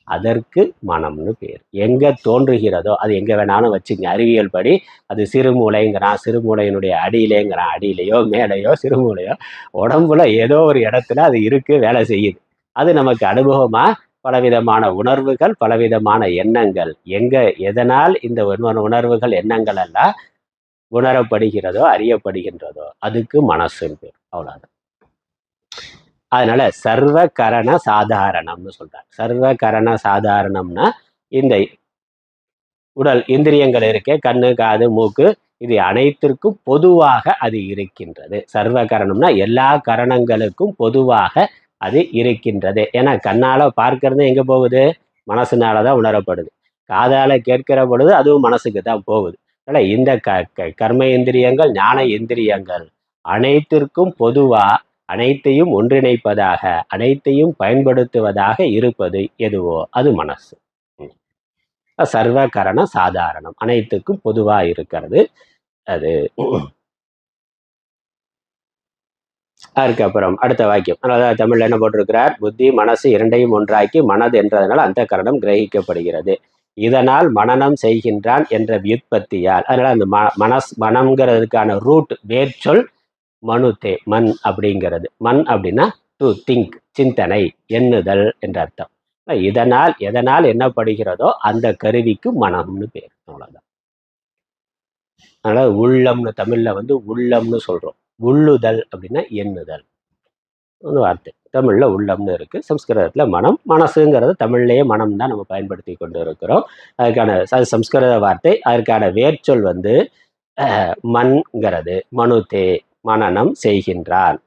அதற்கு மனம்னு பேர். எங்க தோன்றுகிறதோ அது எங்க வேணாலும் வச்சுங்க. அறிவியல் படி அது சிறுமூளைங்கிறான், சிறுமூளையினுடைய அடியிலேங்கிறான். அடியிலையோ மேலையோ சிறுமூளையோ உடம்புல ஏதோ ஒரு இடத்துல அது இருக்கு, வேலை செய்யுது. அது நமக்கு அனுபவமா பலவிதமான உணர்வுகள், பலவிதமான எண்ணங்கள், எதனால் இந்த உணர்வுகள், எண்ணங்கள் எல்லாம் உணரப்படுகிறதோ, அறியப்படுகின்றதோ அதுக்கு மனசுன்னு பேர். அவ்வளவுதான். அதனால சர்வ கரண சாதாரணம்னு சொல்றார். சர்வ கரண சாதாரணம்னா இந்த உடல் இந்திரியங்கள் இருக்கே, கண்ணு, காது, மூக்கு, இது அனைத்திற்கும் பொதுவாக அது இருக்கின்றது. சர்வ கரணம்னா எல்லா கரணங்களுக்கும் பொதுவாக அது இருக்கின்றது. ஏன்னா கண்ணால பார்க்கறது எங்க போகுது? மனசுனாலதான் உணரப்படுது. காதால கேட்கிற பொழுது அதுவும் மனசுக்கு தான் போகுது. அதனால இந்த கர்ம இந்திரியங்கள், ஞான இந்திரியங்கள் அனைத்திற்கும் பொதுவா அனைத்தையும் ஒன்றிணைப்பதாக, அனைத்தையும் பயன்படுத்துவதாக இருப்பது எதுவோ அது மனசு. சர்வ கரண சாதாரணம், அனைத்துக்கும் பொதுவா இருக்கிறது அது. அதுக்கப்புறம் அடுத்த வாக்கியம், அதாவது தமிழ்ல என்ன போட்டிருக்கிறார்? புத்தி மனசு இரண்டையும் ஒன்றாக்கி மனது என்றதுனால அந்த கரணம் கிரகிக்கப்படுகிறது. இதனால் மனனம் செய்கின்றான் என்ற வியுற்பத்தியால், அதனால அந்த மனம்ங்கிறதுக்கான ரூட் வேர்ச்சொல் மனுதே, மண் அப்படிங்கிறது. மண் அப்படின்னா டு திங்க், சிந்தனை, எண்ணுதல் என்ற அர்த்தம். இதனால் எதனால் என்னப்படுகிறதோ அந்த கருவிக்கு மனம்னு பேர். அவ்வளவுதான். அதனால உள்ளம்னு தமிழ்ல உள்ளம்னு சொல்றோம். உள்ளுதல் அப்படின்னா எண்ணுதல் வார்த்தை. தமிழ்ல உள்ளம்னு இருக்கு, சம்ஸ்கிருதத்துல மனம். மனசுங்கிறது தமிழ்லயே மனம் தான் நம்ம பயன்படுத்தி கொண்டு இருக்கிறோம். அதுக்கான சம்ஸ்கிருத வார்த்தை, அதற்கான வேர்ச்சொல் மண்ங்கிறது. மனுதே, மனனம் செய்கின்றான்.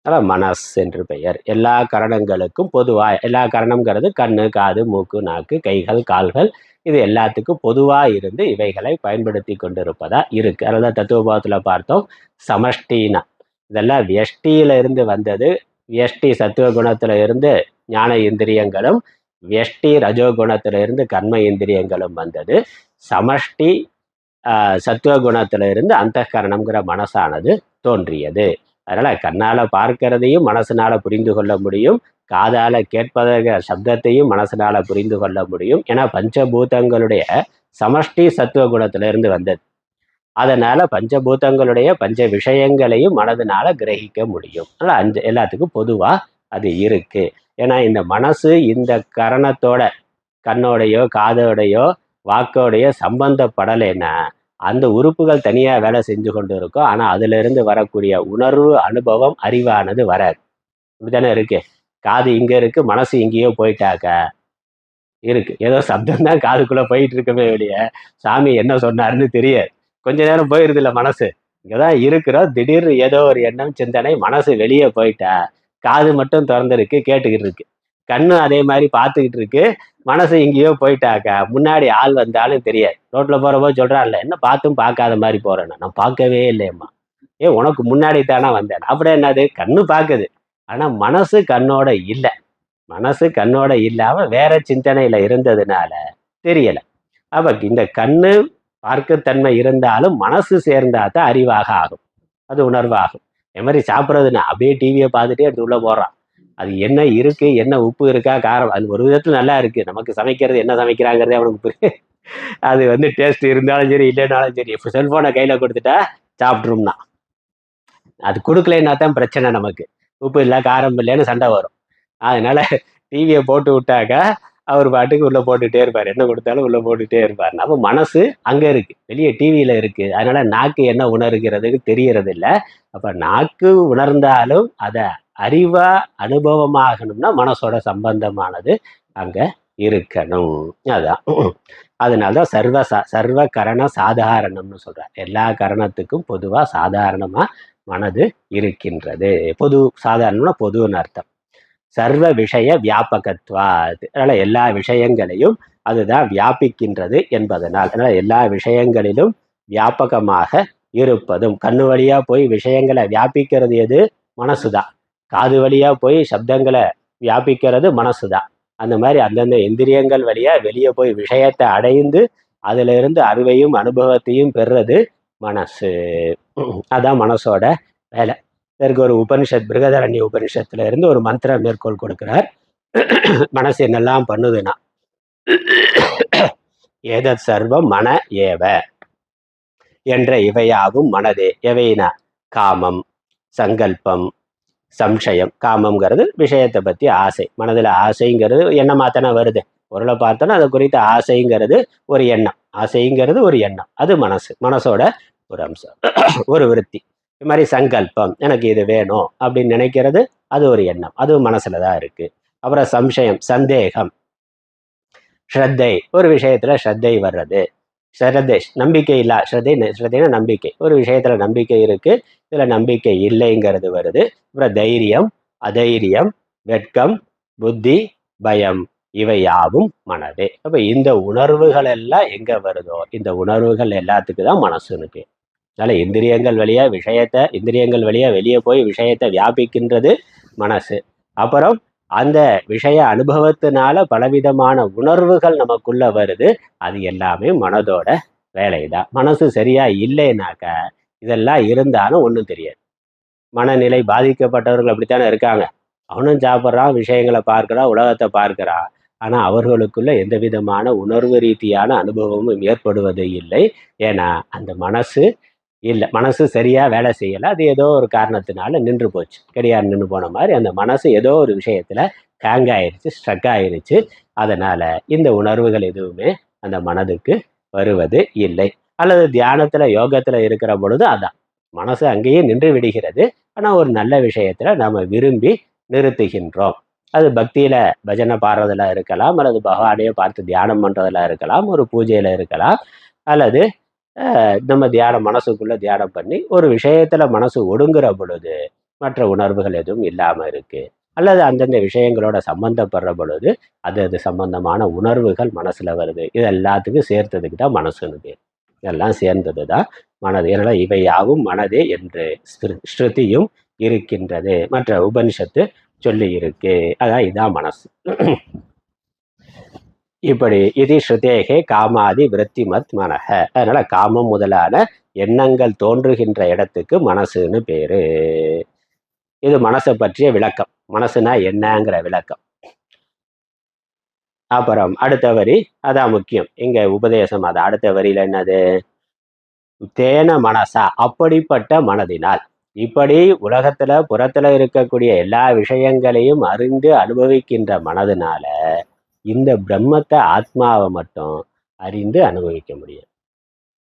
அதான் மனஸ் என்று பெயர். எல்லா கரணங்களுக்கும் பொதுவா, எல்லா கரணம்ங்கிறது கண்ணு, காது, மூக்கு, நாக்கு, கைகள், கால்கள், இது எல்லாத்துக்கும் பொதுவா இருந்து இவைகளை பயன்படுத்தி கொண்டிருப்பதா இருக்கு. அதனால தத்துவபாவத்துல பார்த்தோம், சமஷ்டினா இதெல்லாம் வியஷ்டியில இருந்து வந்தது. வியஷ்டி சத்துவ குணத்துல இருந்து ஞான இந்திரியங்களும், வியஷ்டி ரஜோகுணத்துல இருந்து கர்ம இந்திரியங்களும் வந்தது. சமஷ்டி சத்துவ குணத்துல இருந்து அந்த கரணம்ங்கிற மனசானது தோன்றியது. அதனால கண்ணால பார்க்கிறதையும் மனசுனால புரிந்து கொள்ள முடியும், காதால கேட்பதற்கிற சப்தத்தையும் மனசுனால புரிந்து கொள்ள முடியும். ஏன்னா பஞ்சபூதங்களுடைய சமஷ்டி சத்துவ குணத்துல இருந்து வந்தது. அதனால பஞ்சபூதங்களுடைய பஞ்ச விஷயங்களையும் மனதுனால கிரகிக்க முடியும். அதனால எல்லாத்துக்கும் பொதுவா அது இருக்கு. ஏன்னா இந்த மனசு இந்த கரணத்தோட, கண்ணோடையோ காதோடையோ வாக்கோடையோ சம்பந்தப்படலைன்னா அந்த உறுப்புகள் தனியா வேலை செஞ்சு கொண்டு இருக்கும். ஆனா அதுல இருந்து வரக்கூடிய உணர்வு, அனுபவம், அறிவானது வராது. இப்படித்தானே இருக்கு. காது இங்க இருக்கு, மனசு இங்கேயோ போயிட்டாக்க இருக்கு. ஏதோ சப்தம் தான் காதுக்குள்ள போயிட்டு இருக்கமே வெளிய, சாமி என்ன சொன்னாருன்னு தெரியாது. கொஞ்ச நேரம் போயிருது இல்ல மனசு. இங்கதான் இருக்கிறோம், திடீர்னு ஏதோ ஒரு எண்ணம், சிந்தனை, மனசு வெளியே போயிட்டா காது மட்டும் திறந்துருக்கு, கேட்டுக்கிட்டு இருக்கு. கண்ணு அதே மாதிரி பார்த்துக்கிட்டு இருக்கு, மனசு எங்கேயோ போயிட்டாக்க முன்னாடி ஆள் வந்தாலும் தெரியாது. ரோட்ல போறபோது சொல்றான்ல, என்ன பார்த்தும் பார்க்காத மாதிரி போறேன்னு. நான் பார்க்கவே இல்லையம்மா. உனக்கு முன்னாடி தானே வந்தேன். அப்படியே என்னது? கண்ணு பார்க்குது, ஆனா மனசு கண்ணோட இல்லை. மனசு கண்ணோட இல்லாம வேற சிந்தனையில இருந்ததுனால தெரியல. அப்ப இந்த கண்ணு பார்க்கத்தன்மை இருந்தாலும் மனசு சேர்ந்தா தான் அறிவாக ஆகும், அது உணர்வாகும். அது மாதிரி சாப்பிட்றதுன்னா அப்படியே டிவியை பார்த்துட்டே எடுத்து உள்ள போடுறான். அது என்ன இருக்கு, என்ன உப்பு இருக்கா, காரம், அது ஒரு விதத்துல நல்லா இருக்கு. நமக்கு சமைக்கிறது என்ன சமைக்கிறாங்கிறதே அவனுக்கு புரியும். அது டேஸ்ட் இருந்தாலும் சரி இல்லைனாலும் சரி, இப்போ செல்போனை கையில கொடுத்துட்டா சாப்பிட்ரும்னா. அது கொடுக்கலைன்னா தான் பிரச்சனை நமக்கு. உப்பு இல்லை காரம் இல்லைன்னு சண்டை வரும். அதனால டிவியை போட்டு விட்டாக்கா அவர் பாட்டுக்கு உள்ள போட்டுட்டே இருப்பார், என்ன கொடுத்தாலும் உள்ள போட்டுட்டே இருப்பார். அப்போ மனசு அங்க இருக்கு, வெளியே டிவியில இருக்கு. அதனால நாக்கு என்ன உணர்கிறதுக்கு தெரியறது இல்லை. அப்ப நாக்கு உணர்ந்தாலும் அதை அறிவா அனுபவமாகணும்னா மனசோட சம்பந்தமானது அங்க இருக்கணும். அதான். அதனாலதான் சர்வ கரண சாதாரணம்னு சொல்றார். எல்லா கரணத்துக்கும் பொதுவா சாதாரணமா மனது இருக்கின்றது. பொது, சாதாரணம்னா பொதுன்னு அர்த்தம். சர்வ விஷய வியாபகத்வா, அதனால எல்லா விஷயங்களையும் அதுதான் வியாபிக்கின்றது என்பதனால். அதனால எல்லா விஷயங்களிலும் வியாபகமாக இருப்பதும், கண்ணு வழியா போய் விஷயங்களை வியாபிக்கிறது எது? மனசுதான். காது வழியா போய் சப்தங்களை வியாபிக்கிறது மனசுதான். அந்த மாதிரி அந்தந்த இந்திரியங்கள் வழியா வெளியே போய் விஷயத்தை அடைந்து அதுல இருந்து அறிவையும் அனுபவத்தையும் பெறுறது மனசு. அதான் மனசோட வேலை. இதற்கு ஒரு உபனிஷத், பிருகதாரண்ய உபனிஷத்துல இருந்து ஒரு மந்திர மேற்கோள் கொடுக்கிறார். மனசு என்னெல்லாம் பண்ணுதுன்னா, ஏதத் சர்வம் மன ஏவ என்ற இவையாவும் மனதே. எவைனா காமம், சங்கல்பம், சம்சயம். காமம்ங்கிறது விஷயத்தை பத்தி ஆசை, மனதுல ஆசைங்கிறது எண்ணமாத்தானே வருது. பொருளை பார்த்தோன்னா அது குறித்த ஆசைங்கிறது ஒரு எண்ணம், ஆசைங்கிறது ஒரு எண்ணம், அது மனசோட ஒரு அம்சம், ஒரு விருத்தி. இது மாதிரி சங்கல்பம், எனக்கு இது வேணும் அப்படின்னு நினைக்கிறது, அது ஒரு எண்ணம், அது மனசுலதான் இருக்கு. அப்புறம் சம்சயம், சந்தேகம். ஸ்ரத்தை, ஒரு விஷயத்துல ஸ்ரத்தை வர்றது. ஸ்ரத்தை நம்பிக்கை இல்ல, ஸ்ரத்தைனா நம்பிக்கை. ஒரு விஷயத்துல நம்பிக்கை இருக்கு, இதுல நம்பிக்கை இல்லைங்கிறது வருது. அப்புறம் தைரியம், அதைரியம், வெட்கம், புத்தி, பயம் இவை யாவும் மனதே. அப்ப இந்த உணர்வுகள் எல்லாம் எங்க வருதோ இந்த உணர்வுகள் எல்லாத்துக்கு தான் மனசுன்னு பேர். அதனால இந்திரியங்கள் வழியா வெளியே போய் விஷயத்தை வியாபிக்கின்றது மனசு. அப்புறம் அந்த விஷய அனுபவத்தினால பலவிதமான உணர்வுகள் நமக்குள்ள வருது. அது எல்லாமே மனதோட வேலைதான். மனசு சரியா இல்லைனாக்க இதெல்லாம் இருந்தாலும் ஒன்றும் தெரியாது. மனநிலை பாதிக்கப்பட்டவர்கள் அப்படித்தானே இருக்காங்க. அவனும் சாப்பிட்றான், விஷயங்களை பார்க்கிறான், உலகத்தை பார்க்கிறான். ஆனா அவர்களுக்குள்ள எந்த விதமான உணர்வு ரீதியான அனுபவமும் ஏற்படுவது இல்லை. ஏன்னா அந்த மனசு சரியா வேலை செய்யலை. அது ஏதோ ஒரு காரணத்தினால நின்று போச்சு. கடியார் நின்று போன மாதிரி அந்த மனசு ஏதோ ஒரு விஷயத்துல ஹேங் ஆயிருச்சு, ஸ்ட்ரக் ஆயிருச்சு. அதனால இந்த உணர்வுகள் எதுவுமே அந்த மனதுக்கு வருவது இல்லை. அல்லது தியானத்துல யோகத்துல இருக்கிற பொழுது அதான் மனசு அங்கேயே நின்று விடுகிறது. ஆனா ஒரு நல்ல விஷயத்துல நாம விரும்பி நிறுத்துகின்றோம். அது பக்தியில பஜனை பாடுறதுல இருக்கலாம், அல்லது பகவானையே பார்த்து தியானம் பண்றதுல இருக்கலாம், ஒரு பூஜையில இருக்கலாம், அல்லது நம்ம மனசுக்குள்ள தியானம் பண்ணி ஒரு விஷயத்துல மனசு ஒடுங்குற பொழுது மற்ற உணர்வுகள் எதுவும் இல்லாம இருக்கு. அல்லது அந்தந்த விஷயங்களோட சம்பந்தப்படுற பொழுது அது சம்பந்தமான உணர்வுகள் மனசுல வருது. இது எல்லாத்துக்கும் சேர்த்ததுக்கு தான் மனசுன்னு பேர். இதெல்லாம் சேர்ந்தது தான் மனது. ஏன்னா இவை யாவும் மனதே என்று ஸ்ருதியும் இருக்கின்றது. மற்ற உபனிஷத்து சொல்லி இருக்கு. அதான் இதான் மனசு. இப்படி இது ஸ்ருதேகே காமாதி விருத்திமத் மனக. அதனால காமம் முதலான எண்ணங்கள் தோன்றுகின்ற இடத்துக்கு மனசுன்னு பேரு. இது மனசை பற்றிய விளக்கம். மனசுனா என்னங்கிற விளக்கம். அப்புறம் அடுத்த வரி அதான் முக்கியம். இங்க உபதேசம். அது அடுத்த வரியில என்னது? தேன மனசா, அப்படிப்பட்ட மனதினால். இப்படி உலகத்துல புறத்துல இருக்கக்கூடிய எல்லா விஷயங்களையும் அறிந்து அனுபவிக்கின்ற மனதினால இந்த பிரம்மத்தை ஆத்மாவை மட்டும் அறிந்து அனுபவிக்க முடியும்.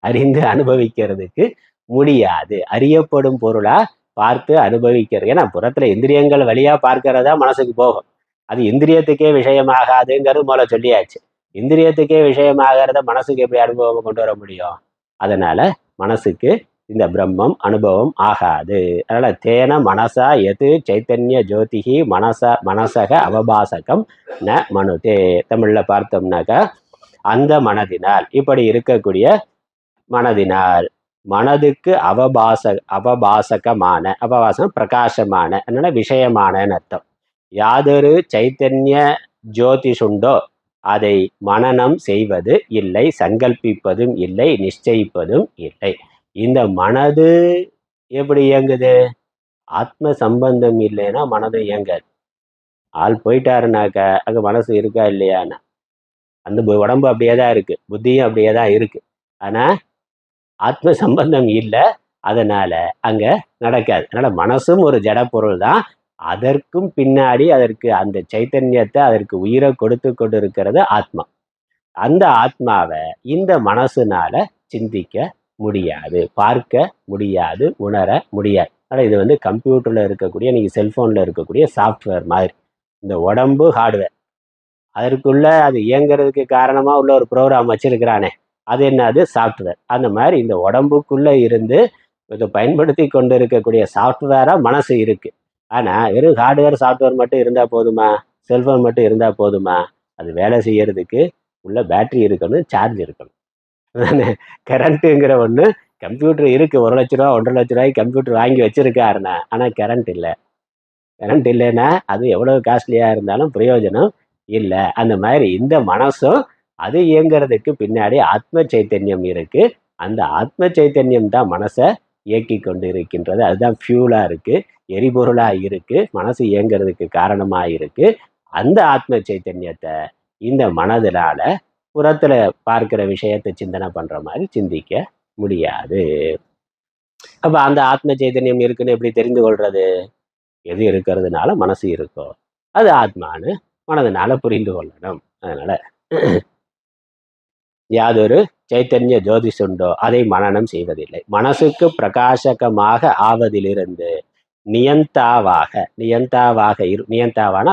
அறிந்து அனுபவிக்கிறதுக்கு முடியாது. அறியப்படும் பொருளா பார்த்து அனுபவிக்கிறது. ஏன்னா புறத்துல இந்திரியங்கள் வழியா பார்க்கறதா மனசுக்கு போகும். அது இந்திரியத்துக்கே விஷயமாகாதுங்கிறது போல சொல்லியாச்சு. இந்திரியத்துக்கே விஷயமாகிறத மனசுக்கு எப்படி அனுபவம் கொண்டு வர முடியும்? அதனால மனசுக்கு இந்த பிரம்மம் அனுபவம் ஆகாது. அதனால தேன மனசா எது சைத்தன்ய ஜோதிகி மனசக அவபாசகம் ந மனுதே. தமிழ்ல பார்த்தோம்னாக்கா அந்த மனதினால், இப்படி இருக்கக்கூடிய மனதினால், மனதுக்கு அவபாசகமான, அவபாசம் பிரகாசமான, அதனால விஷயமான அர்த்தம். யாதொரு சைத்தன்ய ஜோதிஷுண்டோ அதை மனனம் செய்வது இல்லை, சங்கல்பிப்பதும் இல்லை, நிச்சயிப்பதும் இல்லை. இந்த மனது எப்படி இயங்குது? ஆத்ம சம்பந்தம் இல்லைன்னா மனது இயங்காது. ஆள் போயிட்டாருனாக்க அங்க மனசு இருக்கா இல்லையான்னா அந்த உடம்பு அப்படியே தான் இருக்கு, புத்தியும் அப்படியே தான் இருக்கு. ஆனா ஆத்ம சம்பந்தம் இல்லை, அதனால அங்க நடக்காது. அதனால மனசும் ஒரு ஜட பொருள் தான். அதற்கும் பின்னாடி அதற்கு அந்த சைத்தன்யத்தை, அதற்கு உயிரை கொடுத்து கொண்டு இருக்கிறது ஆத்மா. அந்த ஆத்மாவை இந்த மனசுனால சிந்திக்க முடியாது, பார்க்க முடியாது, உணர முடியாது. ஆனால் இது வந்து கம்ப்யூட்டரில் இருக்கக்கூடிய, நீங்கள் செல்ஃபோனில் இருக்கக்கூடிய சாஃப்ட்வேர் மாதிரி. இந்த உடம்பு ஹார்ட்வேர், அதற்குள்ள அது இயங்குறதுக்கு காரணமாக உள்ள ஒரு ப்ரோக்ராம் வச்சிருக்கிறானே, அது என்னது? சாஃப்ட்வேர். அந்த மாதிரி இந்த உடம்புக்குள்ளே இருந்து இதை பயன்படுத்தி கொண்டு இருக்கக்கூடிய சாஃப்ட்வேராக மனசு இருக்குது. ஆனால் வெறும் ஹார்ட்வேர் சாஃப்ட்வேர் மட்டும் இருந்தால் போதுமா? செல்ஃபோன் மட்டும் இருந்தால் போதுமா? அது வேலை செய்யறதுக்கு உள்ள பேட்டரி இருக்கணும், சார்ஜ் இருக்கணும். கரண்ட்டுங்கிற ஒன்று, கம்ப்யூட்டர் இருக்குது, 1 லட்ச ரூபா 1.5 லட்ச ரூபாய்க்கு கம்ப்யூட்டர் வாங்கி வச்சிருக்காருன்னா, ஆனால் கரண்ட் இல்லை. கரண்ட் இல்லைன்னா அது எவ்வளவு காஸ்ட்லியாக இருந்தாலும் பிரயோஜனம் இல்லை. அந்த மாதிரி இந்த மனசும் அது இயங்குறதுக்கு பின்னாடி ஆத்ம சைத்தன்யம் இருக்கு. அந்த ஆத்ம சைத்தன்யம் தான் மனசை இயக்கி கொண்டு இருக்கின்றது. அதுதான் ஃபியூலாக இருக்கு, எரிபொருளாக இருக்கு, மனசு இயங்குறதுக்கு காரணமாக இருக்கு. அந்த ஆத்ம சைத்தன்யத்தை இந்த மனதினால புறத்துல பார்க்கிற விஷயத்தை சிந்தனை பண்ற மாதிரி சிந்திக்க முடியாது. அப்ப அந்த ஆத்ம சைதன்யம் இருக்குன்னு எப்படி தெரிந்து கொள்றது? எது இருக்கிறதுனால மனசு இருக்கோ அது ஆத்மான்னு மனதினால புரிந்து கொள்ளணும். அதனால யாதொரு சைத்தன்ய ஜோதிஷுண்டோ அதை மனனம் செய்வதில்லை. மனசுக்கு பிரகாசகமாக ஆவதிலிருந்து நியந்தாவான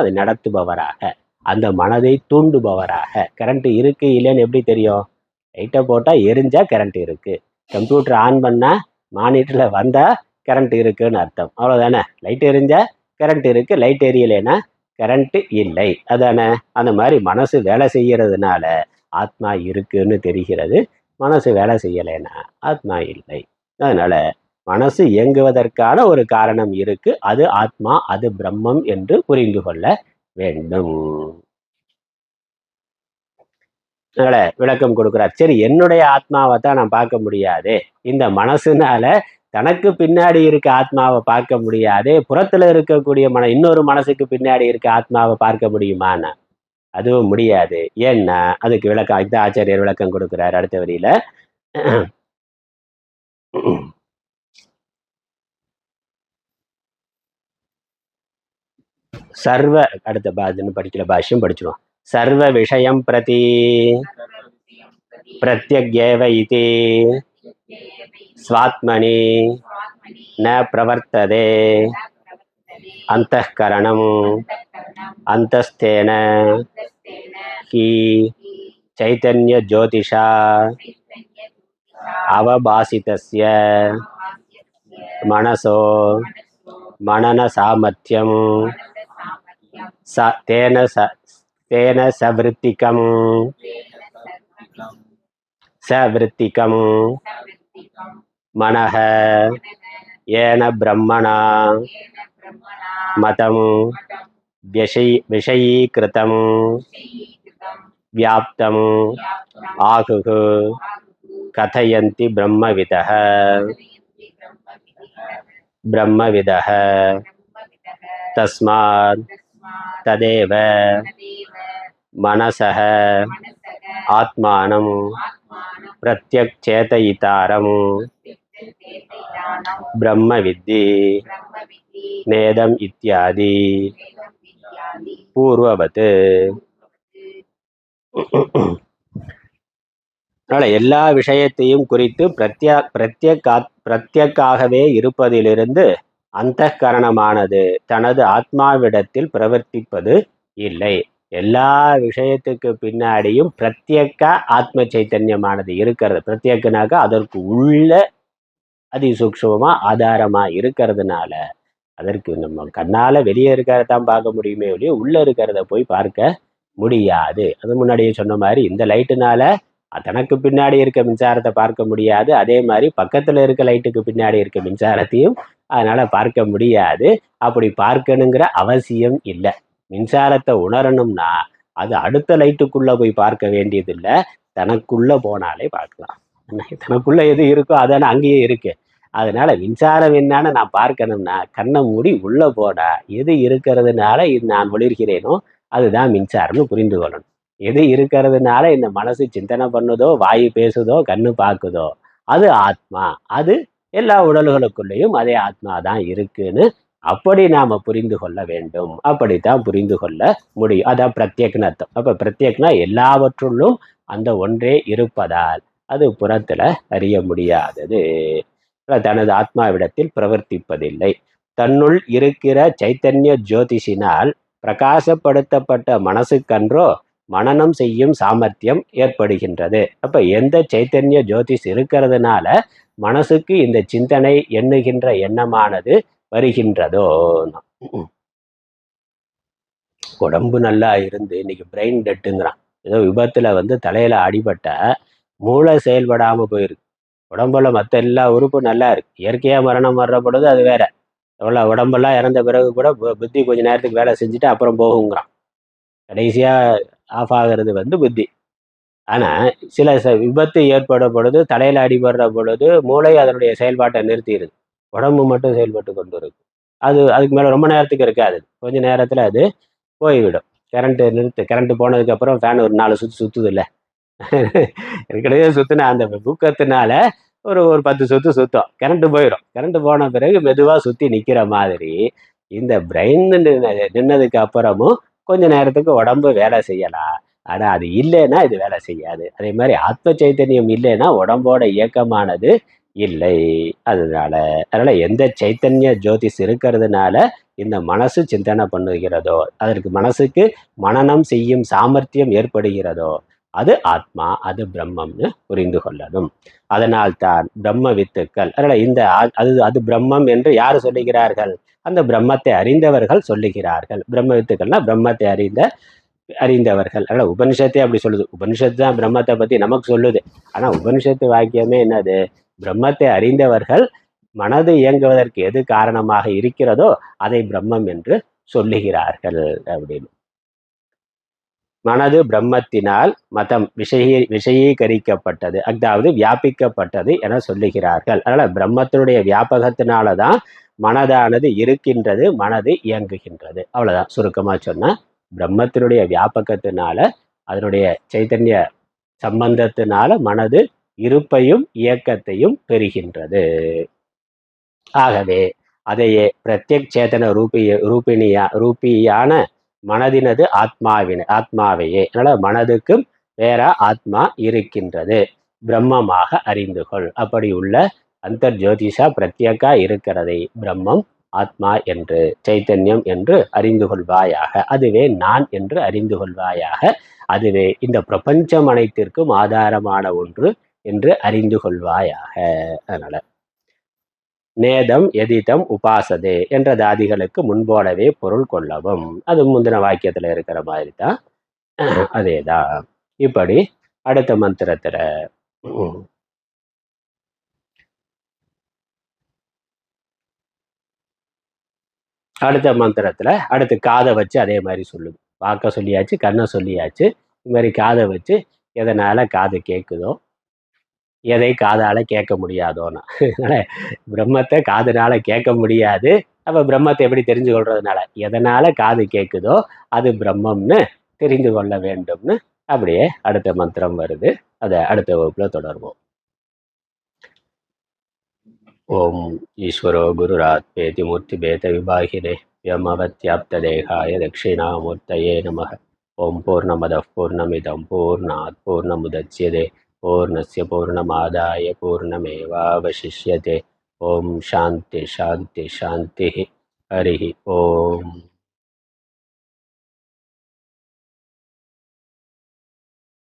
அதை நடத்துபவராக, அந்த மனதை தூண்டுபவராக. கரண்ட் இருக்கு இல்லைன்னு எப்படி தெரியும்? லைட்டை போட்டால் எரிஞ்சா கரண்ட் இருக்கு, கம்ப்யூட்டர் ஆன் பண்ணா மானிட்டரில் வந்தா கரண்ட் இருக்குன்னு அர்த்தம். அவ்வளோதானே? லைட் எரிஞ்சா கரண்ட் இருக்கு, லைட் எரியலைன்னா கரண்ட் இல்லை அதானே. அந்த மாதிரி மனசு வேலை செய்யறதுனால ஆத்மா இருக்குன்னு தெரிகிறது. மனசு வேலை செய்யலைன்னா ஆத்மா இல்லை. அதனால மனசு இயங்குவதற்கான ஒரு காரணம் இருக்கு, அது ஆத்மா, அது பிரம்மம் என்று புரிந்து கொள்ள வேண்டும். அதனால விளக்கம் கொடுக்கிறார். சரி, என்னுடைய ஆத்மாவை தான் நான் பார்க்க முடியாது, இந்த மனசுனால தனக்கு பின்னாடி இருக்க ஆத்மாவை பார்க்க முடியாது, புறத்துல இருக்கக்கூடிய இன்னொரு மனசுக்கு பின்னாடி இருக்க ஆத்மாவை பார்க்க முடியுமான்னு அதுவும் முடியாது. ஏன்னா அதுக்கு விளக்கம் இந்த ஆச்சாரியர் விளக்கம் கொடுக்கிறார் அடுத்த வரியில. சர்வ அடுத்த படிக்கல பாஷ்யம் படிச்சிருவோம். சர்வ விஷயம் பிரதி பிரத்யக்யேவ இதி ஸ்வாத்மனி ந பிரவர்த்ததே அந்தఃகரணம் அந்தஸ்தேன ஹி சைதன்ய ஜோதிஷா அவபாசிதஸ்ய மனசோ மனன சாமர்த்தியம் தேன சவிருத்திகம் மனஹ ஏன பிரம்மணா மதம் விஷயீகிருதம் வியாப்தம் ஆகுகு கதயந்தி பிரம்மவிதः தஸ்மாத் ததேவ மனசः ஆத்மானம் பிரத்யக்ஷேதயிதாரம் பிரம்ம வித்தி நேதம் இத்தியாதி பூர்வவத். அதனால எல்லா விஷயத்தையும் குறித்து பிரத்யக்காகவே இருப்பதிலிருந்து அந்தःகரணமானது தனது ஆத்மாவிடத்தில் பிரவர்த்திப்பது இல்லை. எல்லா விஷயத்துக்கு பின்னாடியும் பிரத்யேக ஆத்ம சைத்தன்யமானது இருக்கிறது. பிரத்யேகனாக அதற்கு உள்ள அதிசூக்ஷமா ஆதாரமா இருக்கிறதுனால அதற்கு நம்ம கண்ணால வெளியே இருக்கிறதான் பார்க்க முடியுமே ஒழிய உள்ள இருக்கிறத போய் பார்க்க முடியாது. அது முன்னாடியே சொன்ன மாதிரி இந்த லைட்டுனால தனக்கு பின்னாடி இருக்க மின்சாரத்தை பார்க்க முடியாது, அதே மாதிரி பக்கத்துல இருக்க லைட்டுக்கு பின்னாடி இருக்க மின்சாரத்தையும் அதனால பார்க்க முடியாது. அப்படி பார்க்கணுங்கிற அவசியம் இல்லை. மின்சாரத்தை உணரணும்னா அது அடுத்த லைட்டுக்குள்ள போய் பார்க்க வேண்டியதில்லை, தனக்குள்ள போனாலே பார்க்கலாம். தனக்குள்ள எது இருக்கோ அதானே அங்கேயே இருக்கு. அதனால மின்சாரம் என்னன்னு நான் பார்க்கணும்னா கண்ணை மூடி உள்ள போனா எது இருக்கிறதுனால இது நான் ஒளிர்கிறேனோ அதுதான் மின்சாரம்னு புரிந்து கொள்ளணும். எது இருக்கிறதுனால இந்த மனசு சிந்தனை பண்ணுதோ, வாயு பேசுதோ, கண்ணு பார்க்குதோ அது ஆத்மா. அது எல்லா உடல்களுக்குள்ளேயும் அதே ஆத்மா தான் இருக்குன்னு அப்படி நாம புரிந்து கொள்ள வேண்டும். அப்படித்தான் புரிந்து கொள்ள முடியும். அதான் பிரத்யக்னு அர்த்தம். அப்ப பிரத்யக்னா எல்லாவற்றுள்ளும் அந்த ஒன்றே இருப்பதால் அது புறத்துல அறிய முடியாதது, தனது ஆத்மாவிடத்தில் பிரவர்த்திப்பதில்லை. தன்னுள் இருக்கிற சைத்தன்ய ஜோதிஷினால் பிரகாசப்படுத்தப்பட்ட மனசுக்கன்றோ மனனம் செய்யும் சாமர்த்தியம் ஏற்படுகின்றது. அப்ப எந்த சைத்தன்ய ஜோதிஷ் இருக்கிறதுனால மனசுக்கு இந்த சிந்தனை எண்ணுகின்ற எண்ணமானது வருகின்றதோ. உடம்பு நல்லா இருந்து இன்னைக்கு பிரெயின் டெட்டுங்கிறான். ஏதோ விபத்துல தலையில அடிபட்ட மூளை செயல்படாம போயிருக்கு. உடம்புல மற்ற எல்லா உறுப்பும் நல்லா இருக்கு. இயற்கையா மரணம் வர்ற பொழுது அது வேற. எவ்வளோ உடம்பெல்லாம் இறந்த பிறகு கூட புத்தி கொஞ்ச நேரத்துக்கு வேலை செஞ்சுட்டு அப்புறம் போகுங்கிறான். கடைசியா ஆஃப் ஆகிறது புத்தி. ஆனா சில விபத்து ஏற்படும் பொழுது, தலையில அடிபடுற பொழுது மூளை அதனுடைய செயல்பாட்டை நிறுத்திடுது, உடம்பு மட்டும் செயல்பட்டு கொண்டு இருக்கு. அதுக்கு மேல ரொம்ப நேரத்துக்கு இருக்காது, கொஞ்ச நேரத்துல அது போய்விடும். கரண்ட் போனதுக்கு அப்புறம் ஃபேன் ஒரு 4 சுத்து சுத்துது இல்லை, ஏற்கனவே சுத்தின அந்த தூக்கத்தினால ஒரு 10 சுத்து சுத்தம், கரண்ட் போயிடும். கரண்ட் போன பிறகு மெதுவா சுத்தி நிக்கிற மாதிரி இந்த பிரெயின் நின்னதுக்கு அப்புறமும் கொஞ்ச நேரத்துக்கு உடம்பு வேலை செய்யலாம். ஆனா அது இல்லைன்னா இது வேலை செய்யாது. அதே மாதிரி ஆத்ம சைத்தன்யம் இல்லைன்னா உடம்போட இயக்கமானது இல்லை. அதனால எந்த சைத்தன்ய ஜோதிஷ் இருக்கிறதுனால இந்த மனசு சிந்தனை பண்ணுகிறதோ, அதற்கு மனசுக்கு மனனம் செய்யும் சாமர்த்தியம் ஏற்படுகிறதோ, அது ஆத்மா, அது பிரம்மம்னு புரிந்து கொள்ளணும். அதனால் தான் பிரம்ம வித்துக்கள் அதனால் இந்த அது அது பிரம்மம் என்று யார் சொல்லுகிறார்கள்? அந்த பிரம்மத்தை அறிந்தவர்கள் சொல்லுகிறார்கள். பிரம்ம வித்துக்கள்னா பிரம்மத்தை அறிந்தவர்கள். அதனால் உபனிஷத்தே அப்படி சொல்லுது. உபனிஷத்து தான் பிரம்மத்தை பற்றி நமக்கு சொல்லுது. ஆனால் உபனிஷத்து வாக்கியமே என்னது? பிரம்மத்தை அறிந்தவர்கள் மனது இயங்குவதற்கு எது காரணமாக இருக்கிறதோ அதை பிரம்மம் என்று சொல்லுகிறார்கள் அப்படின்னு. மனது பிரம்மத்தினால் மதம் விஷயீகரிக்கப்பட்டது, அதாவது வியாபிக்கப்பட்டது என சொல்லுகிறார்கள். அதனால பிரம்மத்தினுடைய வியாபகத்தினால தான் மனதானது இருக்கின்றது, மனது இயங்குகின்றது. அவ்வளவுதான் சுருக்கமா சொன்னா. பிரம்மத்தினுடைய வியாபகத்தினால, அதனுடைய சைத்தன்ய சம்பந்தத்தினால மனது இருப்பையும் இயக்கத்தையும் பெறுகின்றது. ஆகவே அதையே பிரத்யக் சேதன ரூபியான மனதினது ஆத்மாவையே. அதனால மனதுக்கும் வேற ஆத்மா இருக்கின்றது, பிரம்மமாக அறிந்து கொள். அப்படி உள்ள அந்தர் ஜோதிஷா பிரத்யேகா இருக்கிறதை பிரம்மம் ஆத்மா என்று, சைத்தன்யம் என்று அறிந்து கொள்வாயாக. அதுவே நான் என்று அறிந்து கொள்வாயாக. அதுவே இந்த பிரபஞ்சம் அனைத்திற்கும் ஆதாரமான ஒன்று என்று அறிந்து கொள்வாயாக. அதனால நேதம் எதிதம் உபாசதே என்ற தாதிகளுக்கு முன்போலவே பொருள் கொள்ளவும். அது முந்தின வாக்கியத்துல இருக்கிற மாதிரி தான், அதேதான். இப்படி அடுத்த மந்திரத்துல அடுத்து காதை வச்சு அதே மாதிரி சொல்லுது. பார்க்க சொல்லியாச்சு, கண்ணை சொல்லியாச்சு. இது மாதிரி காதை வச்சு எதனால காது கேட்குதோ, எதை காதால கேட்க முடியாதோன்னா. பிரம்மத்தை காதுனால கேட்க முடியாது. அப்ப பிரம்மத்தை எப்படி தெரிஞ்சு கொள்றதுனால, எதனால காது கேட்குதோ அது பிரம்மம்னு தெரிந்து கொள்ள வேண்டும்னு அப்படியே அடுத்த மந்திரம் வருது. அதை அடுத்த வகுப்புல தொடர்வோம். ஓம் ஈஸ்வரோ குருராத்மேதி மூர்த்தி பேத விபாகினே வியமவத்யாப்ததேகாய தட்சிணாமூர்த்தயே நமः. ஓம் பூர்ணமதः பூர்ணமிதம் பூர்ணாத் பூர்ணமுதச்யதே பூர்ணஸ்ய பூர்ணமாதாய பூர்ணமேவாவசிஷ்யதே. ஓம் சாந்தி சாந்தி சாந்தி. ஹரி ஓம்.